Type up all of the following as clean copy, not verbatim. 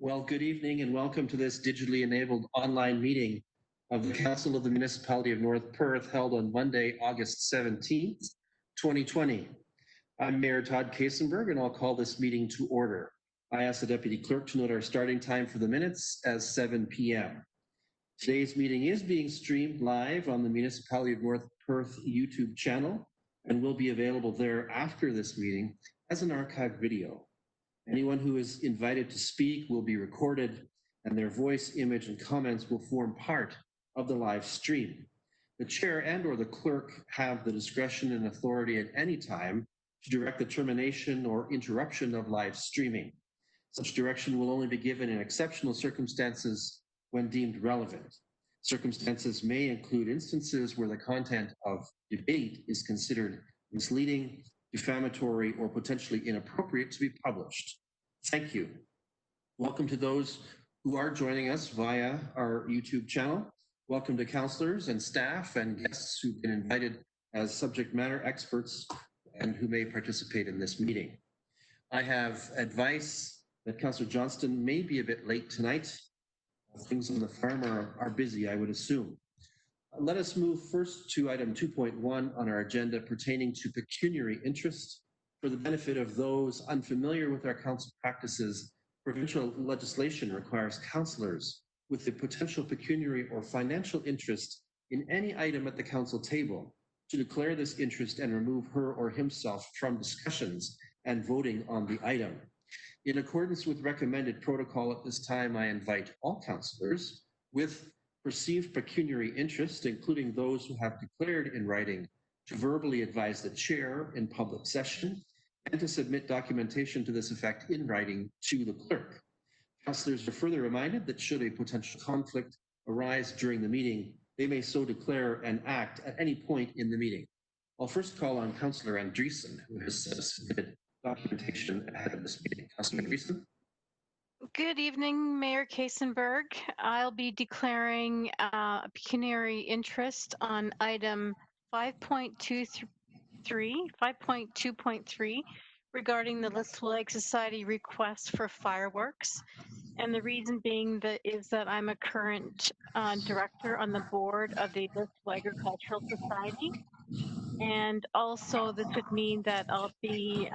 Well, good evening and welcome to this digitally enabled online meeting of the Council of the Municipality of North Perth held on Monday, August 17th, 2020. I'm Mayor Todd Kasenberg and I'll call this meeting to order. I ask the Deputy Clerk to note our starting time for the minutes as 7 p.m. Today's meeting is being streamed live on the Municipality of North Perth YouTube channel and will be available there after this meeting as an archived video. Anyone who is invited to speak will be recorded and their voice, image, and comments will form part of the live stream. The chair and or the clerk have the discretion and authority at any time to direct the termination or interruption of live streaming. Such direction will only be given in exceptional circumstances when deemed relevant. Circumstances may include instances where the content of debate is considered misleading, defamatory, or potentially inappropriate to be published. Thank you. Welcome to those who are joining us via our YouTube channel. Welcome to councillors and staff and guests who've been invited as subject matter experts and who may participate in this meeting. I have advice that Councillor Johnston may be a bit late tonight. Things on the farm are busy, I would assume. Let us move first to item 2.1 on our agenda pertaining to pecuniary interest. For the benefit of those unfamiliar with our council practices, provincial legislation requires councillors with a potential pecuniary or financial interest in any item at the council table to declare this interest and remove her or himself from discussions and voting on the item. In accordance with recommended protocol at this time, I invite all councillors with perceived pecuniary interest, including those who have declared in writing, to verbally advise the chair in public session and to submit documentation to this effect in writing to the clerk. Councillors are further reminded that should a potential conflict arise during the meeting, they may so declare and act at any point in the meeting. I'll first call on Councillor Andreessen, who has submitted documentation ahead of this meeting. Councillor Andreessen. Good evening, Mayor Kasenberg. I'll be declaring a pecuniary interest on item 5.2.3 regarding the Little Lake Society request for fireworks. And the reason being is that I'm a current director on the board of the Little Agricultural Society. And also this would mean that I'll be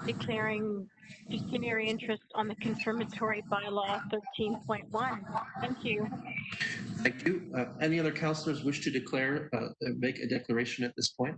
declaring pecuniary interest on the confirmatory bylaw 13.1. Thank you. Thank you. Any other councillors wish to declare, make a declaration at this point?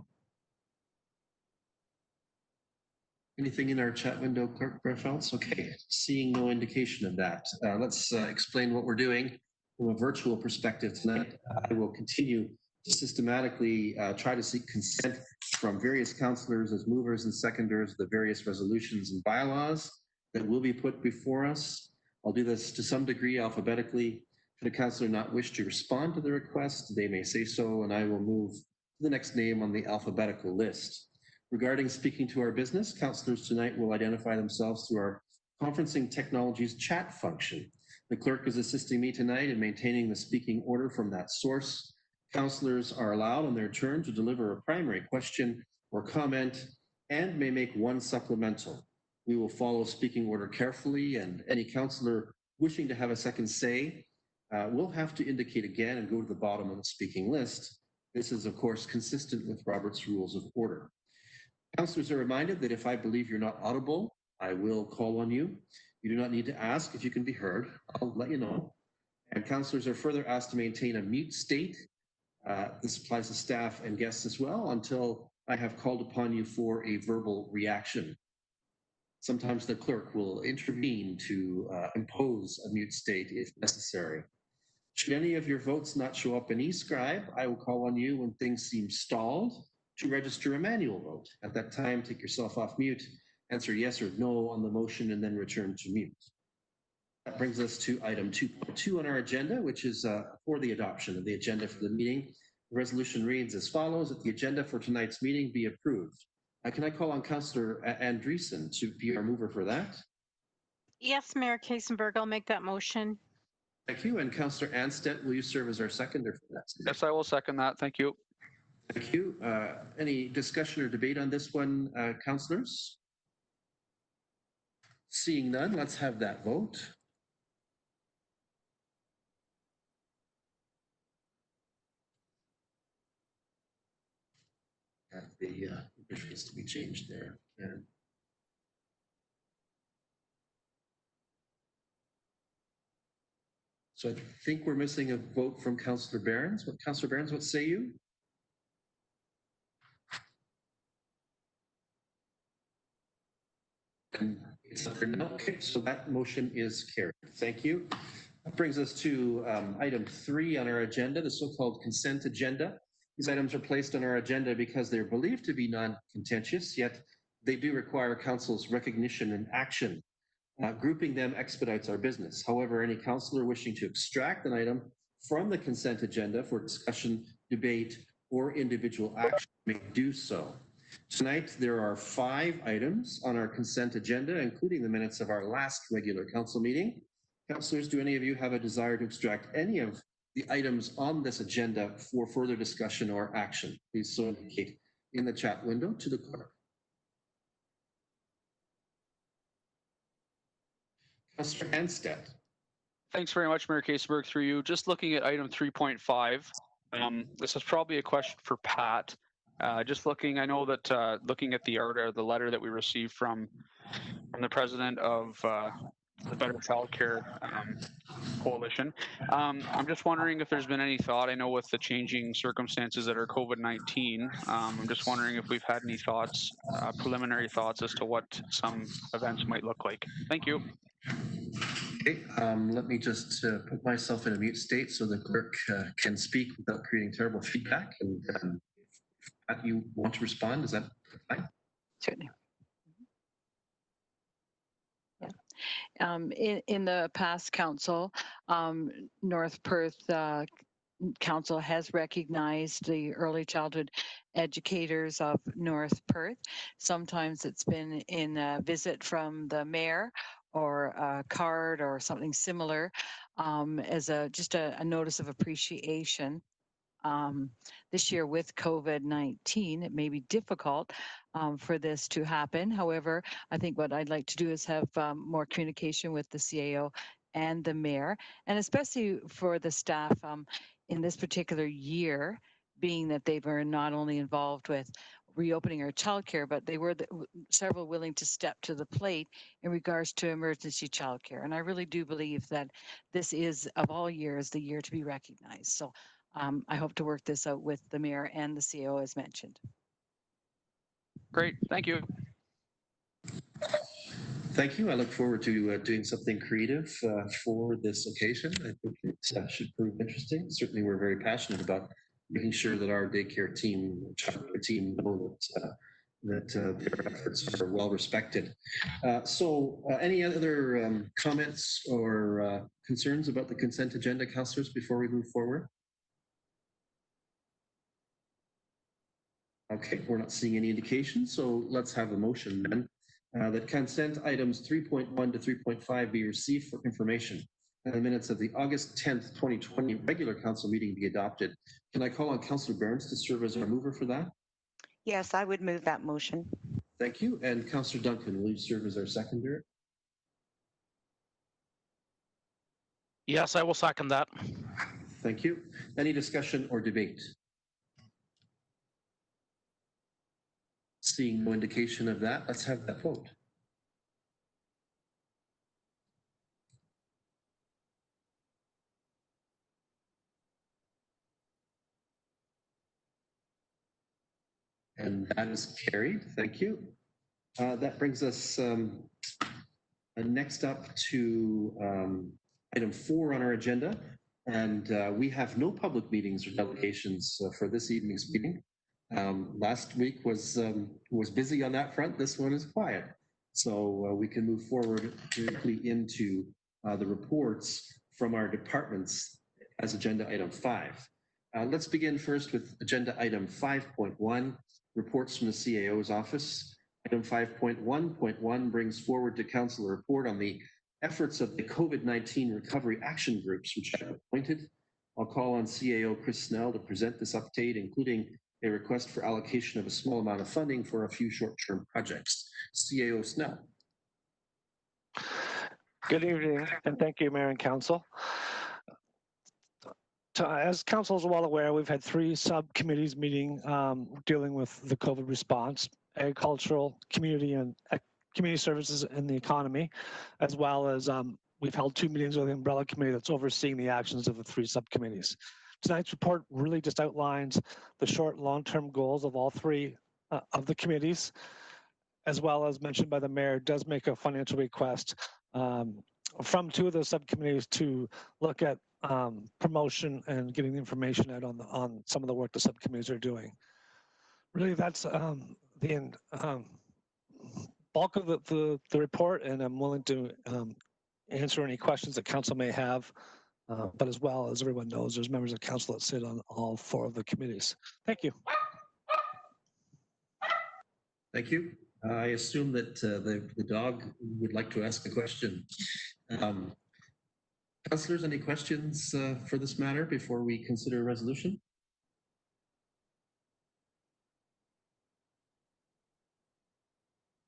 Anything in our chat window, Clerk Breffelds? Okay, seeing no indication of that. Let's explain what we're doing from a virtual perspective tonight. I will continue to systematically try to seek consent from various councillors as movers and seconders of the various resolutions and bylaws that will be put before us. I'll do this to some degree alphabetically. Should a councillor not wish to respond to the request, they may say so, and I will move to the next name on the alphabetical list. Regarding speaking to our business, councillors tonight will identify themselves through our conferencing technologies chat function. The clerk is assisting me tonight in maintaining the speaking order from that source. Councillors are allowed on their turn to deliver a primary question or comment and may make one supplemental. We will follow speaking order carefully, and any councillor wishing to have a second say will have to indicate again and go to the bottom of the speaking list. This is, of course, consistent with Robert's Rules of Order. Councillors are reminded that if I believe you're not audible, I will call on you. You do not need to ask if you can be heard. I'll let you know. And councillors are further asked to maintain a mute state. This applies to staff and guests as well until I have called upon you for a verbal reaction. Sometimes the clerk will intervene to impose a mute state if necessary. Should any of your votes not show up in eScribe, I will call on you when things seem stalled to register a manual vote. At that time, take yourself off mute, answer yes or no on the motion, and then return to mute. That brings us to item 2.2 on our agenda, which is for the adoption of the agenda for the meeting. The resolution reads as follows: that the agenda for tonight's meeting be approved. Can I call on Councillor Andreessen to be our mover for that? Yes, Mayor Kasenberg, I'll make that motion. Thank you. And Councillor Anstedt, will you serve as our seconder for that? Yes, I will second that. Thank you. Thank you. Any discussion or debate on this one, councillors? Seeing none, let's have that vote. have the interface to be changed there. Yeah. So I think we're missing a vote from Councillor Behrens. Councillor Behrens, what say you? And it's up there now. Okay, so that motion is carried. Thank you. That brings us to item 3 on our agenda, the so-called consent agenda. These items are placed on our agenda because they're believed to be non-contentious, yet they do require council's recognition and action. Grouping them expedites our business. However, any councillor wishing to extract an item from the consent agenda for discussion, debate, or individual action may do so. Tonight, there are 5 items on our consent agenda, including the minutes of our last regular council meeting. Councillors, do any of you have a desire to extract any of the items on this agenda for further discussion or action? Please so indicate in the chat window to the clerk. Councillor Anstead. Thanks very much, Mayor Kaseberg, through you. Just looking at item 3.5, this is probably a question for Pat. Just looking, I know that looking at the letter that we received from the president of the Better Childcare Coalition. I'm just wondering if there's been any thought. I know with the changing circumstances that are COVID-19, I'm just wondering if we've had any thoughts, preliminary thoughts as to what some events might look like. Thank you. Okay, let me just put myself in a mute state so the clerk can speak without creating terrible feedback. And if you want to respond, is that fine? Certainly. Yeah. In the past council, North Perth Council has recognized the early childhood educators of North Perth. Sometimes it's been in a visit from the mayor or a card or something similar as just a notice of appreciation. This year with COVID-19, it may be difficult for this to happen. However, I think what I'd like to do is have more communication with the CAO and the mayor, and especially for the staff in this particular year, being that they were not only involved with reopening our childcare, but they were several willing to step to the plate in regards to emergency childcare. And I really do believe that this is, of all years, the year to be recognized. So I hope to work this out with the mayor and the CEO as mentioned. Great, thank you. Thank you. I look forward to doing something creative for this occasion. I think it should prove interesting. Certainly, we're very passionate about making sure that our daycare team, childcare team, know that their efforts are well respected. Any other comments or concerns about the consent agenda, councillors, before we move forward? Okay, we're not seeing any indications, so let's have a motion then. That consent items 3.1 to 3.5 be received for information and the minutes of the August 10th, 2020 regular council meeting be adopted. Can I call on Councillor Behrens to serve as our mover for that? Yes, I would move that motion. Thank you. And Councillor Duncan, will you serve as our seconder? Yes, I will second that. Thank you. Any discussion or debate? Seeing no indication of that, let's have that vote. And that is carried. Thank you. That brings us next up to item 4 on our agenda. And we have no public meetings or delegations for this evening's meeting. Last week was busy on that front. This one is quiet. So we can move forward directly into the reports from our departments as agenda item 5. Let's begin first with agenda item 5.1, reports from the CAO's office. Item 5.1.1 brings forward to council a report on the efforts of the COVID-19 recovery action groups, which I have appointed. I'll call on CAO Chris Snell to present this update, including a request for allocation of a small amount of funding for a few short-term projects. CAO Snell. Good evening, and thank you, Mayor and Council. as council is well aware, we've had 3 subcommittees meeting dealing with the COVID response, agricultural, community, and community services and the economy, as well as we've held 2 meetings with the umbrella committee that's overseeing the actions of the 3 subcommittees. Tonight's report really just outlines the short and long-term goals of all 3 of the committees, as well as mentioned by the mayor, does make a financial request from 2 of those subcommittees to look at promotion and getting the information out on some of the work the subcommittees are doing. Really, that's the bulk of the report, and I'm willing to answer any questions that council may have. But as well as everyone knows, there's members of council that sit on all 4 of the committees. Thank you. Thank you. I assume that the dog would like to ask a question. Councillors, any questions for this matter before we consider a resolution?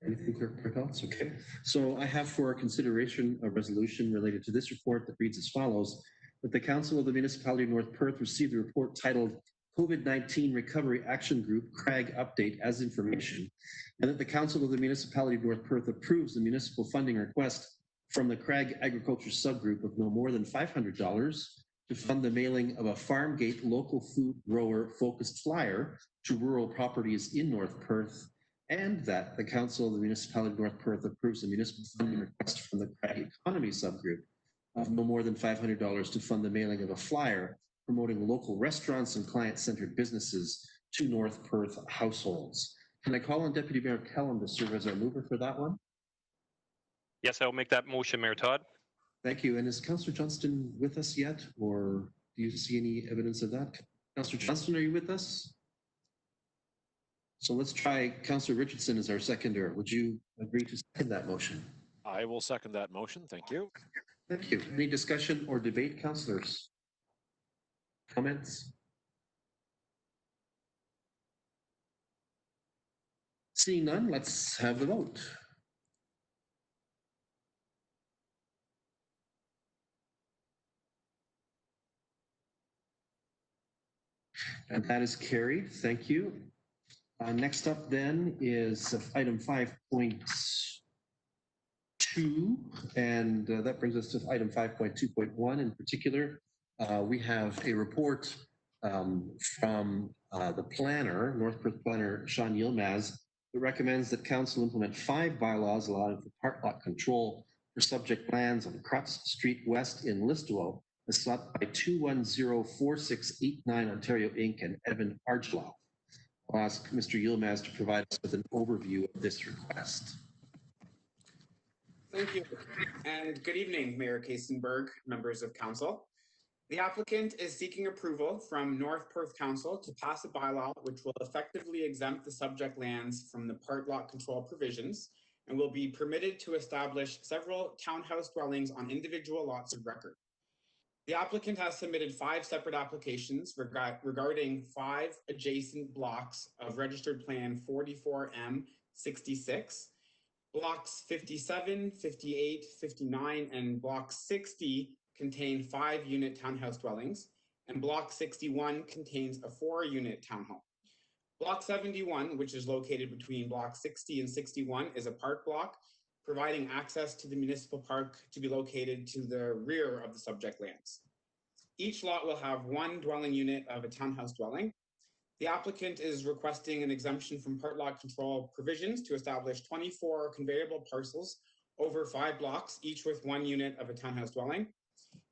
Anything, Clerk Peltz? Okay. So I have for consideration a resolution related to this report that reads as follows: that the Council of the Municipality of North Perth received a report titled COVID-19 Recovery Action Group CRAG Update as information, and that the Council of the Municipality of North Perth approves the municipal funding request from the CRAG Agriculture Subgroup of no more than $500 to fund the mailing of a farm gate local food grower focused flyer to rural properties in North Perth, and that the Council of the Municipality of North Perth approves the municipal funding request from the CRAG Economy Subgroup of no more than $500 to fund the mailing of a flyer promoting local restaurants and client-centered businesses to North Perth households. Can I call on Deputy Mayor Kellum to serve as our mover for that one? Yes, I will make that motion, Mayor Todd. Thank you. And is Councillor Johnston with us yet, or do you see any evidence of that? Councillor Johnston, are you with us? So let's try Councillor Richardson as our seconder. Would you agree to second that motion? I will second that motion. Thank you. Thank you. Any discussion or debate, councillors? Comments? Seeing none, let's have the vote. And that is carried. Thank you. Next up then is item 5.2, and that brings us to item 5.2.1 in particular. We have a report from the planner, North Perth planner Sean Yilmaz, that recommends that council implement 5 bylaws allowing for park lot control for subject lands on Crutz Street West in Listowel, as sought by 2104689 Ontario Inc. and Evan Argelaw. I'll ask Mr. Yilmaz to provide us with an overview of this request. Thank you, and good evening, Mayor Kastenberg, members of council. The applicant is seeking approval from North Perth Council to pass a bylaw which will effectively exempt the subject lands from the part lot control provisions and will be permitted to establish several townhouse dwellings on individual lots of record. The applicant has submitted 5 separate applications regarding 5 adjacent blocks of registered plan 44M66. Blocks 57, 58, 59, and block 60 contain 5-unit townhouse dwellings, and block 61 contains a 4-unit townhome. Block 71, which is located between block 60 and 61, is a park block, providing access to the municipal park to be located to the rear of the subject lands. Each lot will have 1 dwelling unit of a townhouse dwelling. The applicant is requesting an exemption from part lot control provisions to establish 24 conveyable parcels over 5 blocks, each with 1 unit of a townhouse dwelling.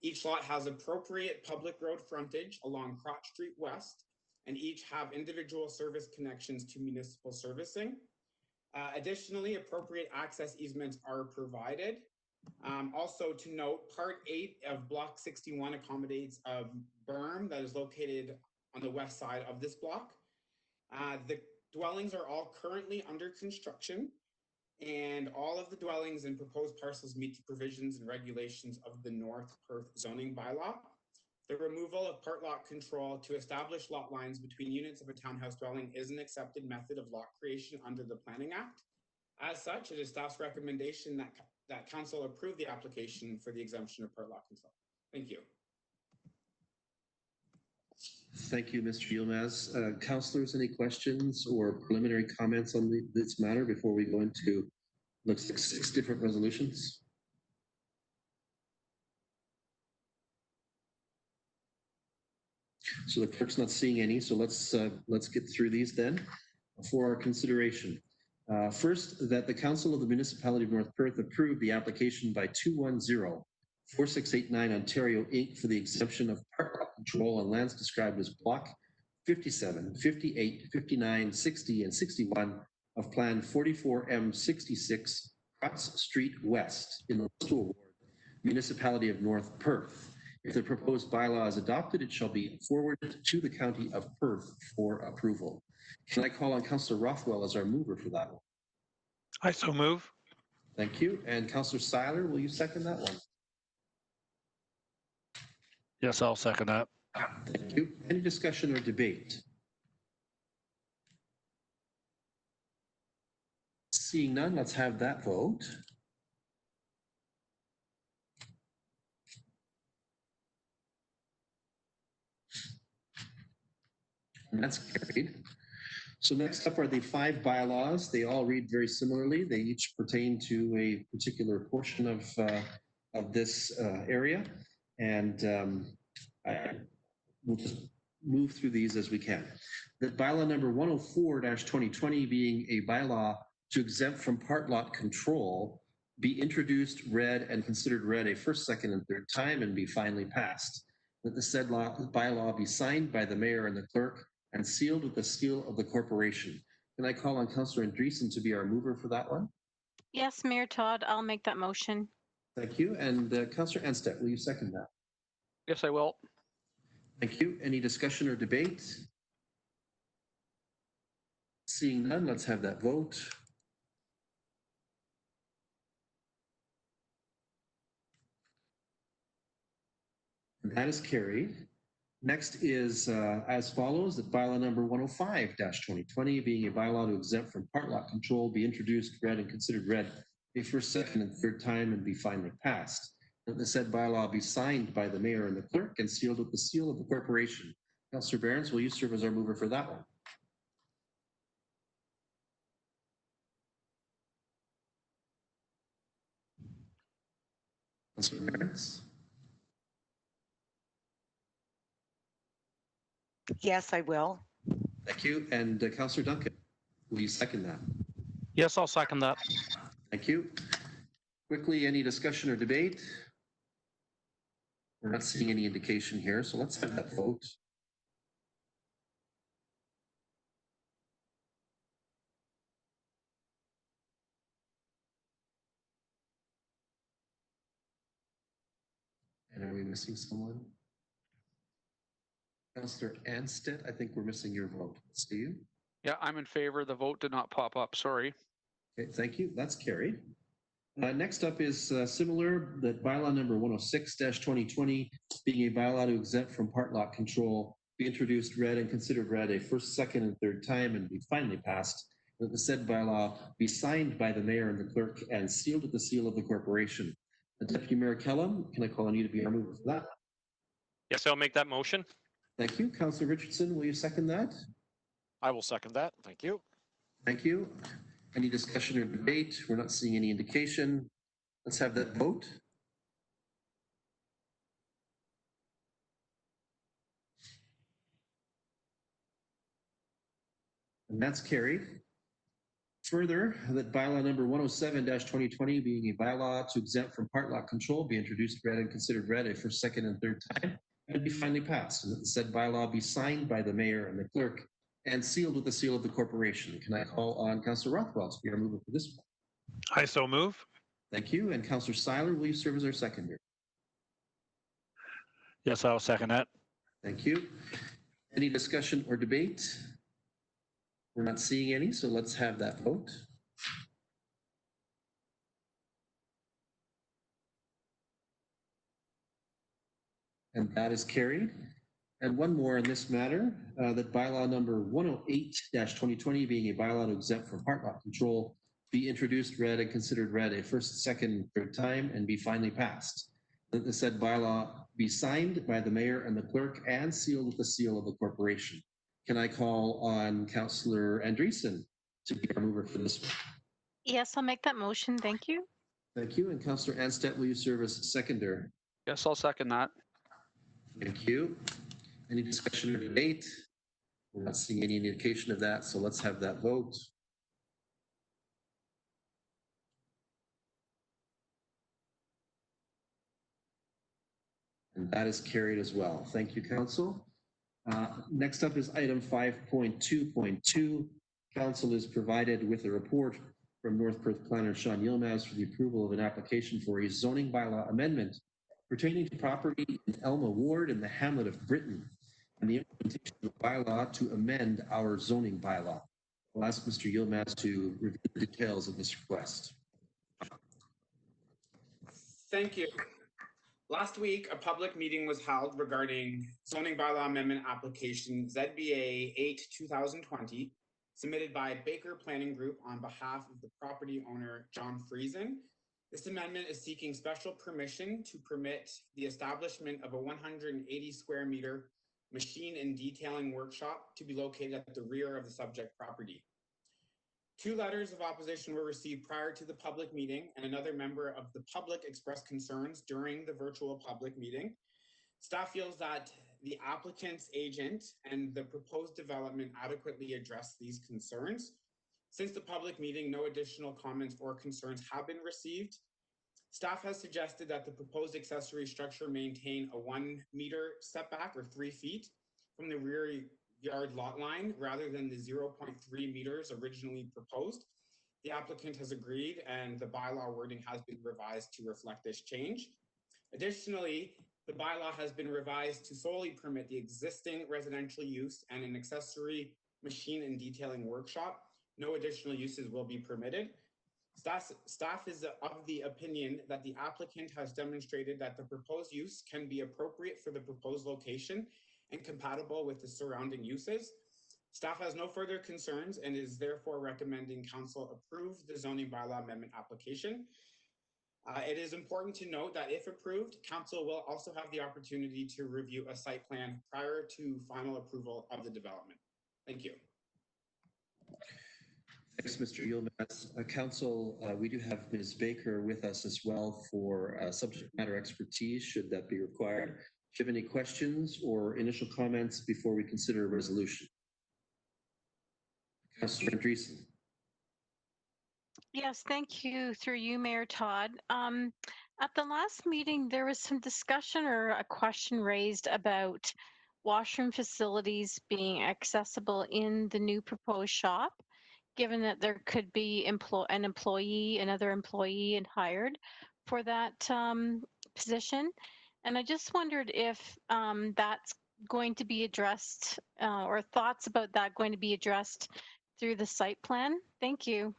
Each lot has appropriate public road frontage along Crotch Street West, and each have individual service connections to municipal servicing. Additionally, appropriate access easements are provided. Also to note, Part 8 of Block 61 accommodates a berm that is located on the west side of this block. The dwellings are all currently under construction, and all of the dwellings and proposed parcels meet the provisions and regulations of the North Perth zoning bylaw. The removal of part lot control to establish lot lines between units of a townhouse dwelling is an accepted method of lot creation under the Planning Act. As such, it is staff's recommendation that council approve the application for the exemption of part lot control. Thank you. Thank you, Mr. Yilmaz. Councilors, any questions or preliminary comments on this matter before we go into looks like 6 different resolutions? So the clerk's not seeing any, so let's get through these then for our consideration. First, that the Council of the Municipality of North Perth approve the application by 210-4689 Ontario Inc. for the exemption of park lot control on lands described as Block 57, 58, 59, 60, and 61 of Plan 44M66 Crotts Street West in the Listowel Ward, Municipality of North Perth. If the proposed bylaw is adopted, it shall be forwarded to the County of Perth for approval. Can I call on Councillor Rothwell as our mover for that one? I so move. Thank you. And Councillor Seiler, will you second that one? Yes, I'll second that. Thank you. Any discussion or debate? Seeing none, let's have that vote. And that's carried. So next up are the 5 bylaws. They all read very similarly. They each pertain to a particular portion of this area. And we'll just move through these as we can. That bylaw number 104-2020 being a bylaw to exempt from part lot control be introduced, read, and considered read a first, second, and third time and be finally passed. That the said bylaw be signed by the mayor and the clerk and sealed with the seal of the corporation. Can I call on Councillor Andreessen to be our mover for that one? Yes, Mayor Todd, I'll make that motion. Thank you. And Councillor Anstett, will you second that? Yes, I will. Thank you. Any discussion or debate? Seeing none, let's have that vote. And that is carried. Next is as follows, that bylaw number 105-2020 being a bylaw to exempt from part lot control be introduced, read, and considered read a first, second, and third time and be finally passed. That the said bylaw be signed by the mayor and the clerk and sealed with the seal of the corporation. Councillor Behrens, will you serve as our mover for that one? Councillor Behrens? Yes, I will. Thank you. And Councillor Duncan, will you second that? Yes, I'll second that. Thank you. Quickly, any discussion or debate? We're not seeing any indication here, so let's have that vote. And are we missing someone? Councillor Anstett, I think we're missing your vote. Steve? Yeah, I'm in favor. The vote did not pop up. Sorry. Okay, thank you. That's carried. Next up is similar, that bylaw number 106-2020 being a bylaw to exempt from part lot control be introduced, read, and considered read a first, second, and third time and be finally passed. That the said bylaw be signed by the mayor and the clerk and sealed with the seal of the corporation. Deputy Mayor Kellum, can I call on you to be our mover for that? Yes, I'll make that motion. Thank you. Councillor Richardson, will you second that? I will second that. Thank you. Thank you. Any discussion or debate? We're not seeing any indication. Let's have that vote. And that's carried. Further, that bylaw number 107-2020 being a bylaw to exempt from part lot control be introduced, read, and considered read a first, second, and third time and be finally passed. And that the said bylaw be signed by the mayor and the clerk and sealed with the seal of the corporation. Can I call on Councillor Rothwell to be our mover for this one? I so move. Thank you. And Councillor Seiler, will you serve as our seconder? Yes, I'll second that. Thank you. Any discussion or debate? We're not seeing any, so let's have that vote. And that is carried. And one more in this matter, that bylaw number 108-2020 being a bylaw to exempt from part lot control be introduced, read, and considered read a first, second, third time and be finally passed. that the said bylaw be signed by the mayor and the clerk and sealed with the seal of the corporation. Can I call on Councillor Andreessen to be our mover for this one? Yes, I'll make that motion. Thank you. Thank you. And Councillor Anstett, will you serve as seconder? Yes, I'll second that. Thank you. Any discussion or debate? We're not seeing any indication of that, so let's have that vote. And that is carried as well. Thank you, Council. Next up is item 5.2.2. Council is provided with a report from North Perth Planner Sean Yilmaz for the approval of an application for a zoning bylaw amendment pertaining to property in Elma Ward in the hamlet of Britain and the implementation of a bylaw to amend our zoning bylaw. I'll ask Mr. Yilmaz to review the details of this request. Thank you. Last week, a public meeting was held regarding zoning bylaw amendment application ZBA 8/2020, submitted by Baker Planning Group on behalf of the property owner, John Friesen. This amendment is seeking special permission to permit the establishment of a 180 square meter machine and detailing workshop to be located at the rear of the subject property. 2 letters of opposition were received prior to the public meeting, and another member of the public expressed concerns during the virtual public meeting. Staff feels that the applicant's agent and the proposed development adequately address these concerns. Since the public meeting, no additional comments or concerns have been received. Staff has suggested that the proposed accessory structure maintain a 1 meter setback or 3 feet from the rear yard lot line rather than the 0.3 meters originally proposed. The applicant has agreed and the bylaw wording has been revised to reflect this change. Additionally, the bylaw has been revised to solely permit the existing residential use and an accessory machine and detailing workshop. No additional uses will be permitted. Staff is of the opinion that the applicant has demonstrated that the proposed use can be appropriate for the proposed location and compatible with the surrounding uses. Staff has no further concerns and is therefore recommending council approve the zoning bylaw amendment application. It is important to note that if approved, council will also have the opportunity to review a site plan prior to final approval of the development. Thank you. Thanks, Mr. Yilmaz. Council, we do have Ms. Baker with us as well for subject matter expertise, should that be required. Do you have any questions or initial comments before we consider a resolution? Councillor Andreessen. Yes, thank you. Through you, Mayor Todd. At the last meeting, there was some discussion or a question raised about washroom facilities being accessible in the new proposed shop, given that there could be another employee and hired for that position. And I just wondered if that's going to be addressed or thoughts about that going to be addressed through the site plan. Thank you.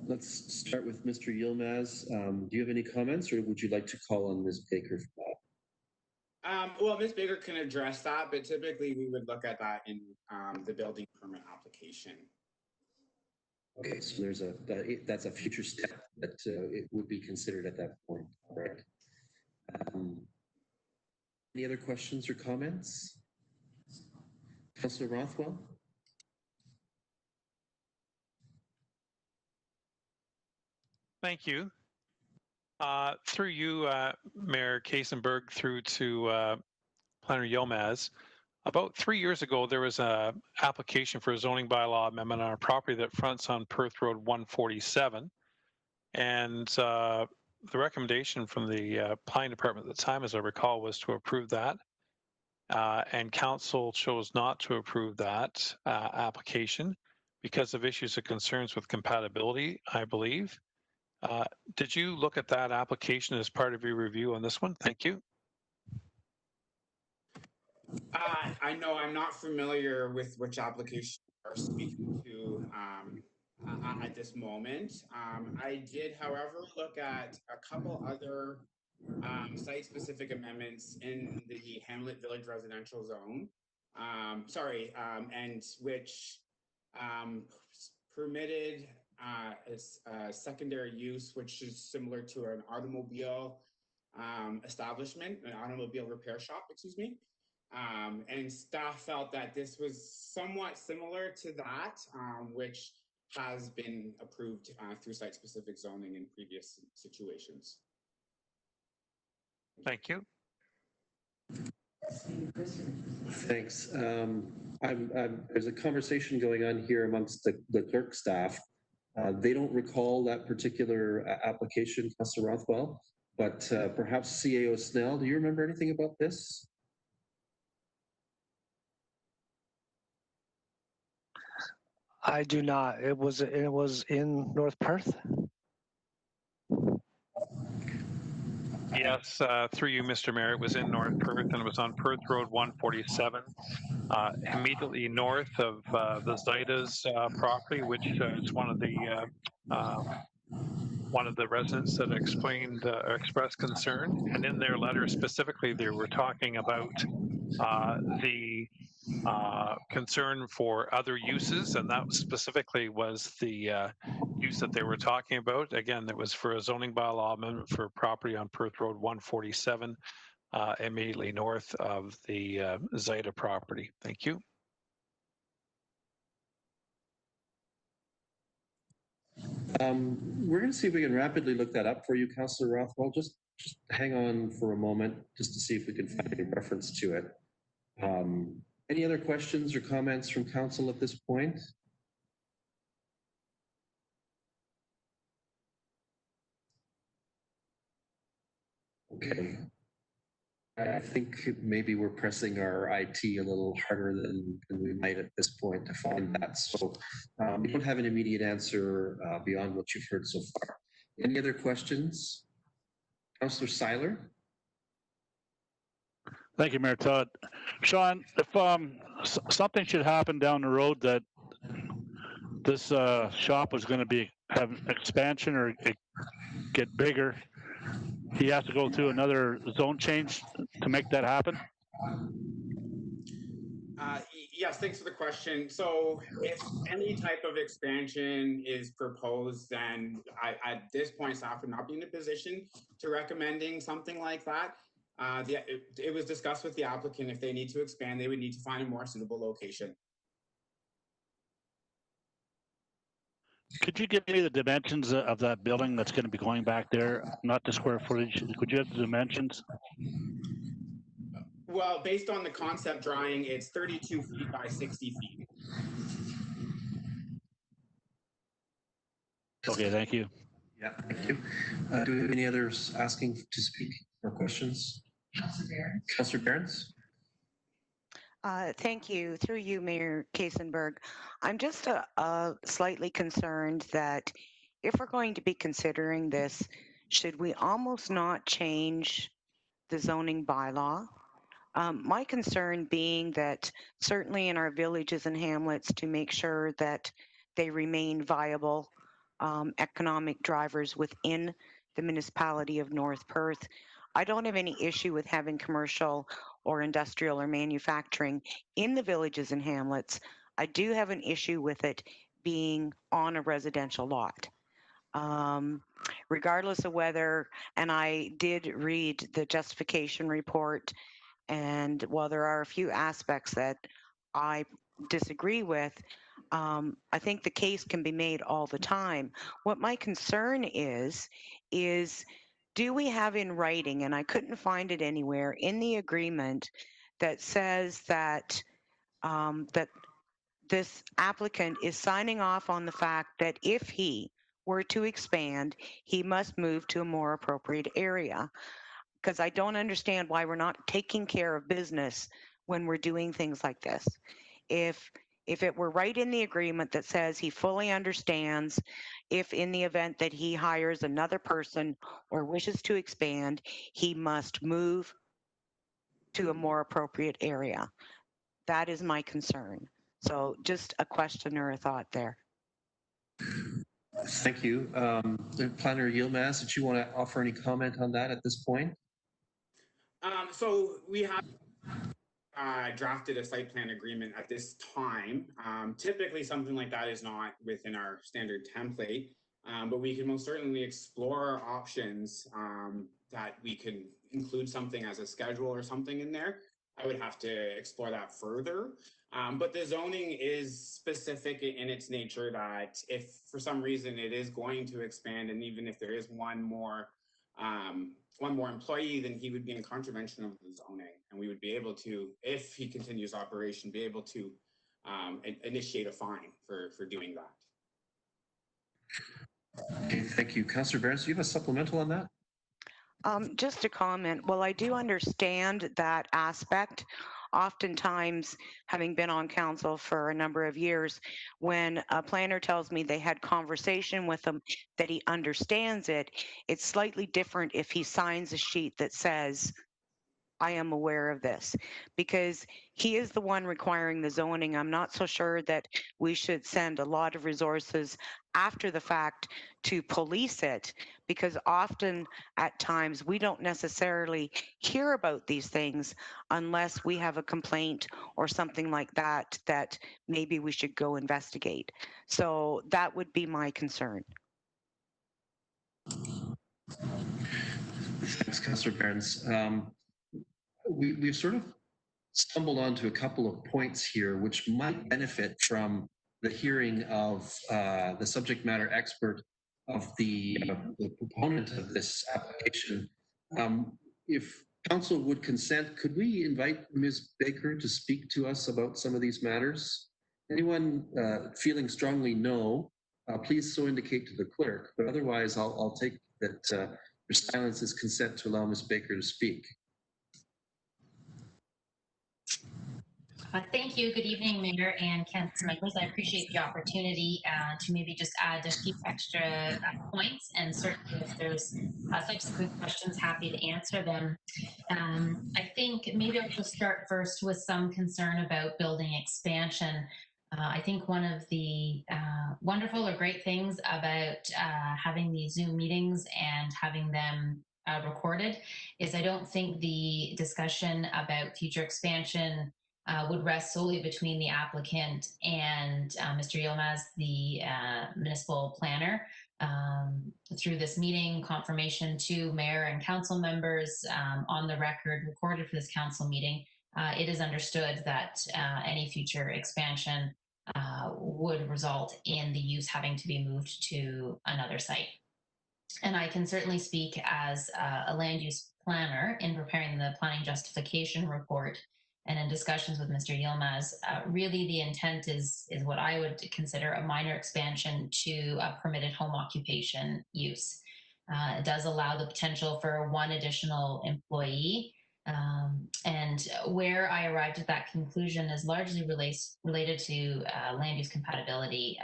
Let's start with Mr. Yilmaz. Do you have any comments or would you like to call on Ms. Baker for that? Well, Ms. Baker can address that, but typically we would look at that in the building permit application. Okay, so that's a future step that it would be considered at that point. All right. Any other questions or comments? Councillor Rothwell? Thank you. Through you, Mayor Kasenberg, through to Planner Yilmaz. About 3 years ago, there was an application for a zoning bylaw amendment on a property that fronts on Perth Road 147. And the recommendation from the planning department at the time, as I recall, was to approve that. And council chose not to approve that application because of issues of concerns with compatibility, I believe. Did you look at that application as part of your review on this one? Thank you. I know I'm not familiar with which application you are speaking to at this moment. I did, however, look at a couple other site-specific amendments in the Hamlet Village Residential Zone. And which permitted a secondary use, which is similar to an automobile establishment, an automobile repair shop, excuse me. And staff felt that this was somewhat similar to that, which has been approved through site-specific zoning in previous situations. Thank you. Thanks. There's a conversation going on here amongst the clerk staff. They don't recall that particular application, Councillor Rothwell, but perhaps CAO Snell, do you remember anything about this? I do not. It was in North Perth. Yes, through you, Mr. Mayor, it was in North Perth and it was on Perth Road 147, immediately north of the Zaida's property, which is one of the residents that expressed concern. And in their letter specifically, they were talking about the concern for other uses, and that specifically was the use that they were talking about. Again, that was for a zoning bylaw amendment for property on Perth Road 147, immediately north of the Zaida property. Thank you. We're going to see if we can rapidly look that up for you, Councillor Rothwell. Just hang on for a moment, just to see if we can find any reference to it. Any other questions or comments from council at this point? Okay. I think maybe we're pressing our IT a little harder than we might at this point to find that. So we don't have an immediate answer beyond what you've heard so far. Any other questions? Councillor Seiler? Thank you, Mayor Todd. Sean, if something should happen down the road that this shop was going to have expansion or get bigger, he has to go through another zone change to make that happen? Yes, thanks for the question. So if any type of expansion is proposed, then at this point, staff would not be in a position to recommending something like that. It was discussed with the applicant. If they need to expand, they would need to find a more suitable location. Could you give me the dimensions of that building that's going to be going back there? Not the square footage. Could you have the dimensions? Well, based on the concept drawing, it's 32 feet by 60 feet. Okay, thank you. Yeah, thank you. Do we have any others asking to speak or questions? Councillor Behrens? Thank you. Through you, Mayor Kasenberg. I'm just slightly concerned that if we're going to be considering this, should we almost not change the zoning bylaw? My concern being that certainly in our villages and hamlets, to make sure that they remain viable economic drivers within the municipality of North Perth. I don't have any issue with having commercial or industrial or manufacturing in the villages and hamlets. I do have an issue with it being on a residential lot. Regardless of whether, and I did read the justification report, and while there are a few aspects that I disagree with, I think the case can be made all the time. What my concern is do we have in writing, and I couldn't find it anywhere in the agreement, that says that that this applicant is signing off on the fact that if he were to expand, he must move to a more appropriate area. Because I don't understand why we're not taking care of business when we're doing things like this. If it were right in the agreement that says he fully understands if in the event that he hires another person or wishes to expand, he must move to a more appropriate area. That is my concern. So just a question or a thought there. Thank you. Planner Yilmaz, did you want to offer any comment on that at this point? So we have drafted a site plan agreement at this time. Typically, something like that is not within our standard template, but we can most certainly explore options that we can include something as a schedule or something in there. I would have to explore that further. But the zoning is specific in its nature that if for some reason it is going to expand, and even if there is one more employee, then he would be in contravention of the zoning, and we would be able to, if he continues operation, be able to initiate a fine for doing that. Okay, thank you. Councillor Barnes, do you have a supplemental on that? Just a comment. Well, I do understand that aspect. Oftentimes, having been on council for a number of years, when a planner tells me they had conversation with him, that he understands it, it's slightly different if he signs a sheet that says, I am aware of this, because he is the one requiring the zoning. I'm not so sure that we should send a lot of resources after the fact to police it, because often at times we don't necessarily hear about these things unless we have a complaint or something like that, that maybe we should go investigate. So that would be my concern. Thanks, Councillor Barnes. We've sort of stumbled onto a couple of points here which might benefit from the hearing of the subject matter expert of the proponent of this application. If council would consent, could we invite Ms. Baker to speak to us about some of these matters? Anyone feeling strongly no, please so indicate to the clerk, but otherwise I'll take that your silence is consent to allow Ms. Baker to speak. Thank you. Good evening, Mayor and council members. I appreciate the opportunity to maybe just add a few extra points, and certainly if there's subsequent questions, happy to answer them. I think maybe I'll just start first with some concern about building expansion. I think one of the wonderful or great things about having these Zoom meetings and having them recorded is I don't think the discussion about future expansion would rest solely between the applicant and Mr. Yilmaz, the municipal planner. Through this meeting, confirmation to mayor and council members on the record recorded for this council meeting, it is understood that any future expansion would result in the use having to be moved to another site. And I can certainly speak as a land use planner in preparing the planning justification report and in discussions with Mr. Yilmaz. Really the intent is what I would consider a minor expansion to a permitted home occupation use. It does allow the potential for one additional employee. And where I arrived at that conclusion is largely related to land use compatibility.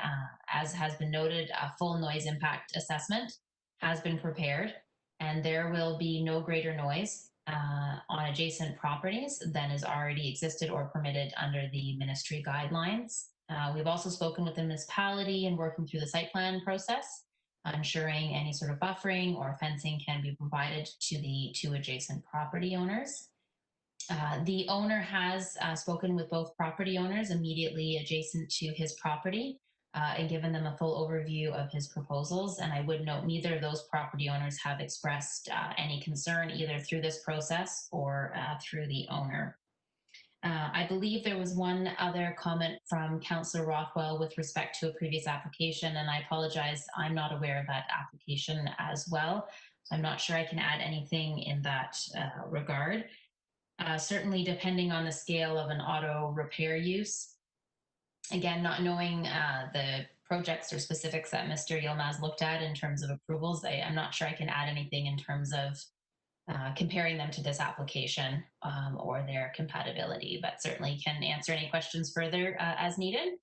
As has been noted, a full noise impact assessment has been prepared, and there will be no greater noise on adjacent properties than is already existed or permitted under the ministry guidelines. We've also spoken with the municipality and working through the site plan process, ensuring any sort of buffering or fencing can be provided to the two adjacent property owners. The owner has spoken with both property owners immediately adjacent to his property and given them a full overview of his proposals. And I would note neither of those property owners have expressed any concern either through this process or through the owner. I believe there was one other comment from Councillor Rothwell with respect to a previous application, and I apologize, I'm not aware of that application as well. So I'm not sure I can add anything in that regard. Certainly depending on the scale of an auto repair use, again, not knowing the projects or specifics that Mr. Yilmaz looked at in terms of approvals, I'm not sure I can add anything in terms of comparing them to this application or their compatibility, but certainly can answer any questions further as needed.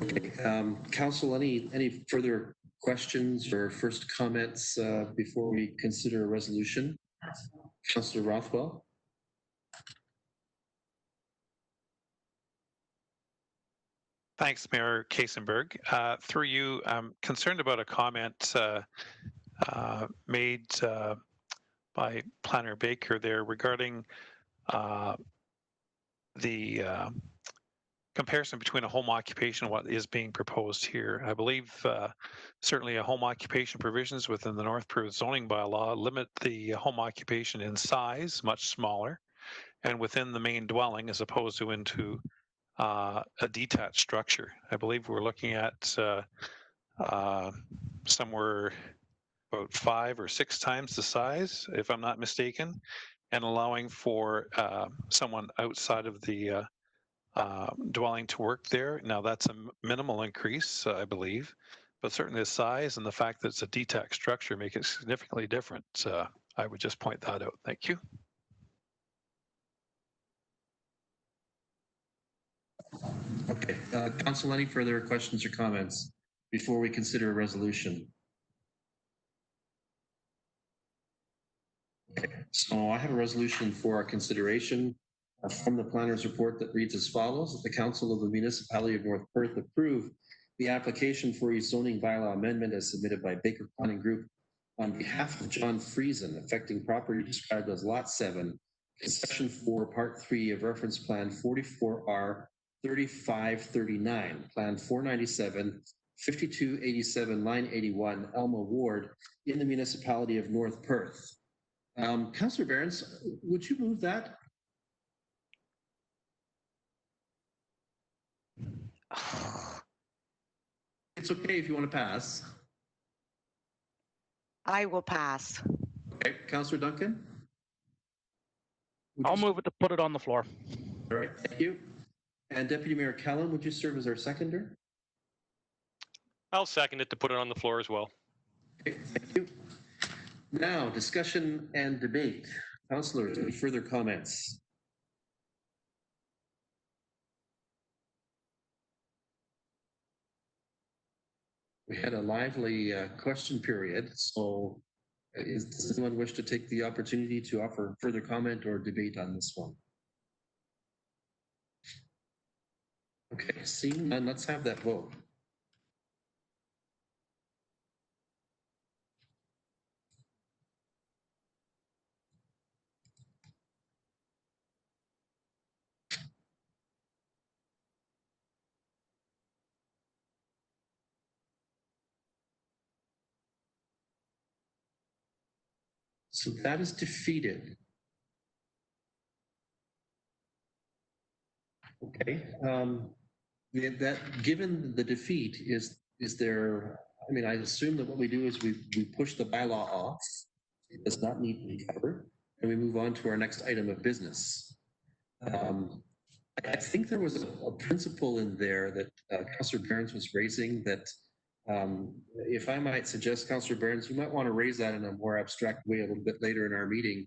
Okay, Council, any further questions or first comments before we consider a resolution? Councillor Rothwell. Thanks, Mayor Kasenberg. Through you, I'm concerned about a comment made by Planner Baker there regarding the comparison between a home occupation and what is being proposed here. I believe certainly a home occupation provisions within the North Perth zoning bylaw limit the home occupation in size, much smaller, and within the main dwelling as opposed to into a detached structure. I believe we're looking at somewhere about 5 or 6 times the size, if I'm not mistaken, and allowing for someone outside of the dwelling to work there. Now that's a minimal increase, I believe, but certainly the size and the fact that it's a detached structure make it significantly different. I would just point that out. Thank you. Okay, Council, any further questions or comments before we consider a resolution? Okay, so I have a resolution for our consideration from the planner's report that reads as follows: that the Council of the Municipality of North Perth approve the application for a zoning bylaw amendment as submitted by Baker Planning Group on behalf of John Friesen, affecting property described as Lot 7, Section 4, Part 3 of Reference Plan 44R 3539, Plan 497, 5287, Line 81, Elma Ward, in the municipality of North Perth. Councillor Behrens, would you move that? It's okay if you want to pass. I will pass. Okay, Councillor Duncan? I'll move it to put it on the floor. All right, thank you. And Deputy Mayor Callan, would you serve as our seconder? I'll second it to put it on the floor as well. Okay, thank you. Now, discussion and debate. Councillors, any further comments? We had a lively question period, so does anyone wish to take the opportunity to offer further comment or debate on this one? Okay, seeing none, let's have that vote. So that is defeated. Okay. That given the defeat, is there? I mean, I assume that what we do is we push the bylaw off. It does not need to be covered, and we move on to our next item of business. I think there was a principle in there that Councillor Behrens was raising that, if I might suggest, Councillor Behrens, you might want to raise that in a more abstract way a little bit later in our meeting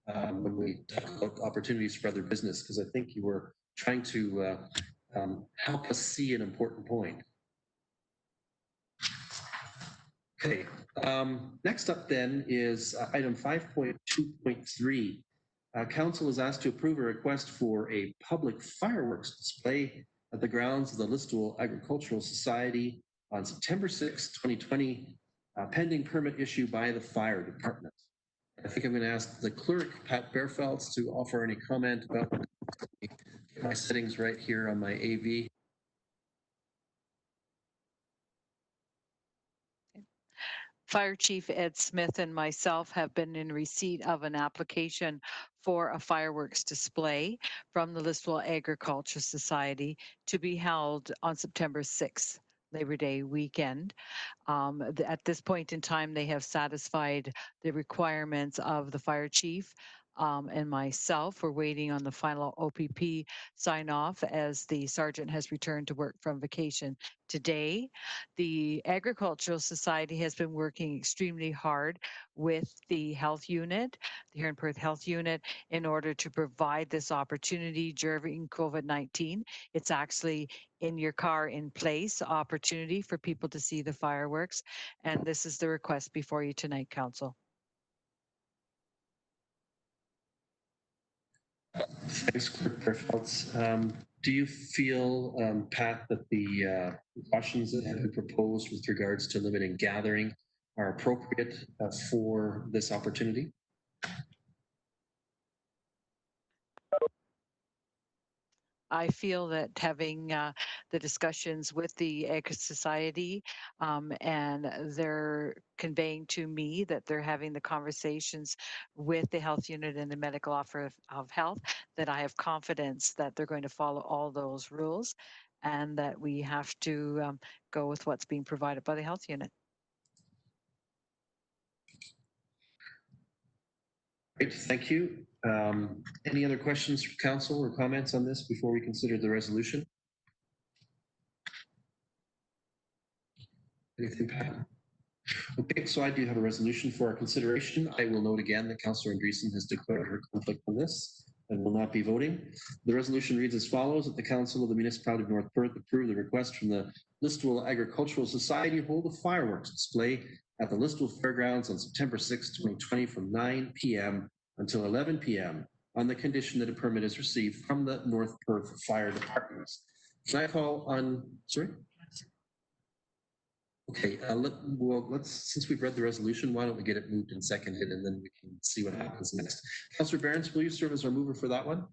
when we talk about opportunities for other business, because I think you were trying to help us see an important point. Okay, next up then is item 5.2.3. Council is asked to approve a request for a public fireworks display at the grounds of the Listowel Agricultural Society on September 6, 2020, pending permit issue by the fire department. I think I'm going to ask the clerk, Pat Bearfelds, to offer any comment about my settings right here on my AV. Fire Chief Ed Smith and myself have been in receipt of an application for a fireworks display from the Listowel Agriculture Society to be held on September 6th, Labor Day weekend. At this point in time, they have satisfied the requirements of the fire chief and myself. We're waiting on the final OPP sign off as the sergeant has returned to work from vacation today. The Agricultural Society has been working extremely hard with the health unit, the here in Perth Health Unit, in order to provide this opportunity during COVID-19. It's actually in your car in place opportunity for people to see the fireworks. And this is the request before you tonight, Council. Thanks, Clerk Bearfelds. Do you feel, Pat, that the precautions that have been proposed with regards to limiting gathering are appropriate for this opportunity? I feel that having the discussions with the Ag Society and they're conveying to me that they're having the conversations with the health unit and the medical offer of health, that I have confidence that they're going to follow all those rules and that we have to go with what's being provided by the health unit. Great, thank you. Any other questions from council or comments on this before we consider the resolution? Anything, Pat? Okay, so I do have a resolution for our consideration. I will note again that Councillor Andreessen has declared her conflict on this and will not be voting. The resolution reads as follows: that the Council of the Municipality of North Perth approve the request from the Listowel Agricultural Society to hold a fireworks display at the Listowel Fairgrounds on September 6, 2020 from 9 p.m. until 11 p.m. on the condition that a permit is received from the North Perth Fire Department. Can I call on, sorry? Okay, let's, since we've read the resolution, why don't we get it moved and seconded and then we can see what happens next. Councillor Behrens, will you serve as our mover for that one?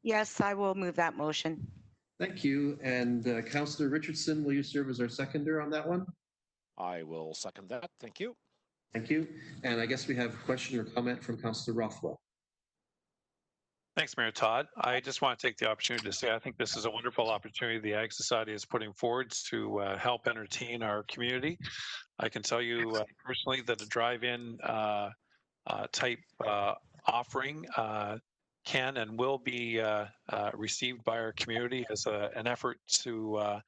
Yes, I will move that motion. Thank you. And Councillor Richardson, will you serve as our seconder on that one? I will second that. Thank you. Thank you. And I guess we have a question or comment from Councillor Rothwell. Thanks, Mayor Todd. I just want to take the opportunity to say I think this is a wonderful opportunity the Ag Society is putting forward to help entertain our community. I can tell you personally that a drive-in type offering can and will be received by our community as an effort to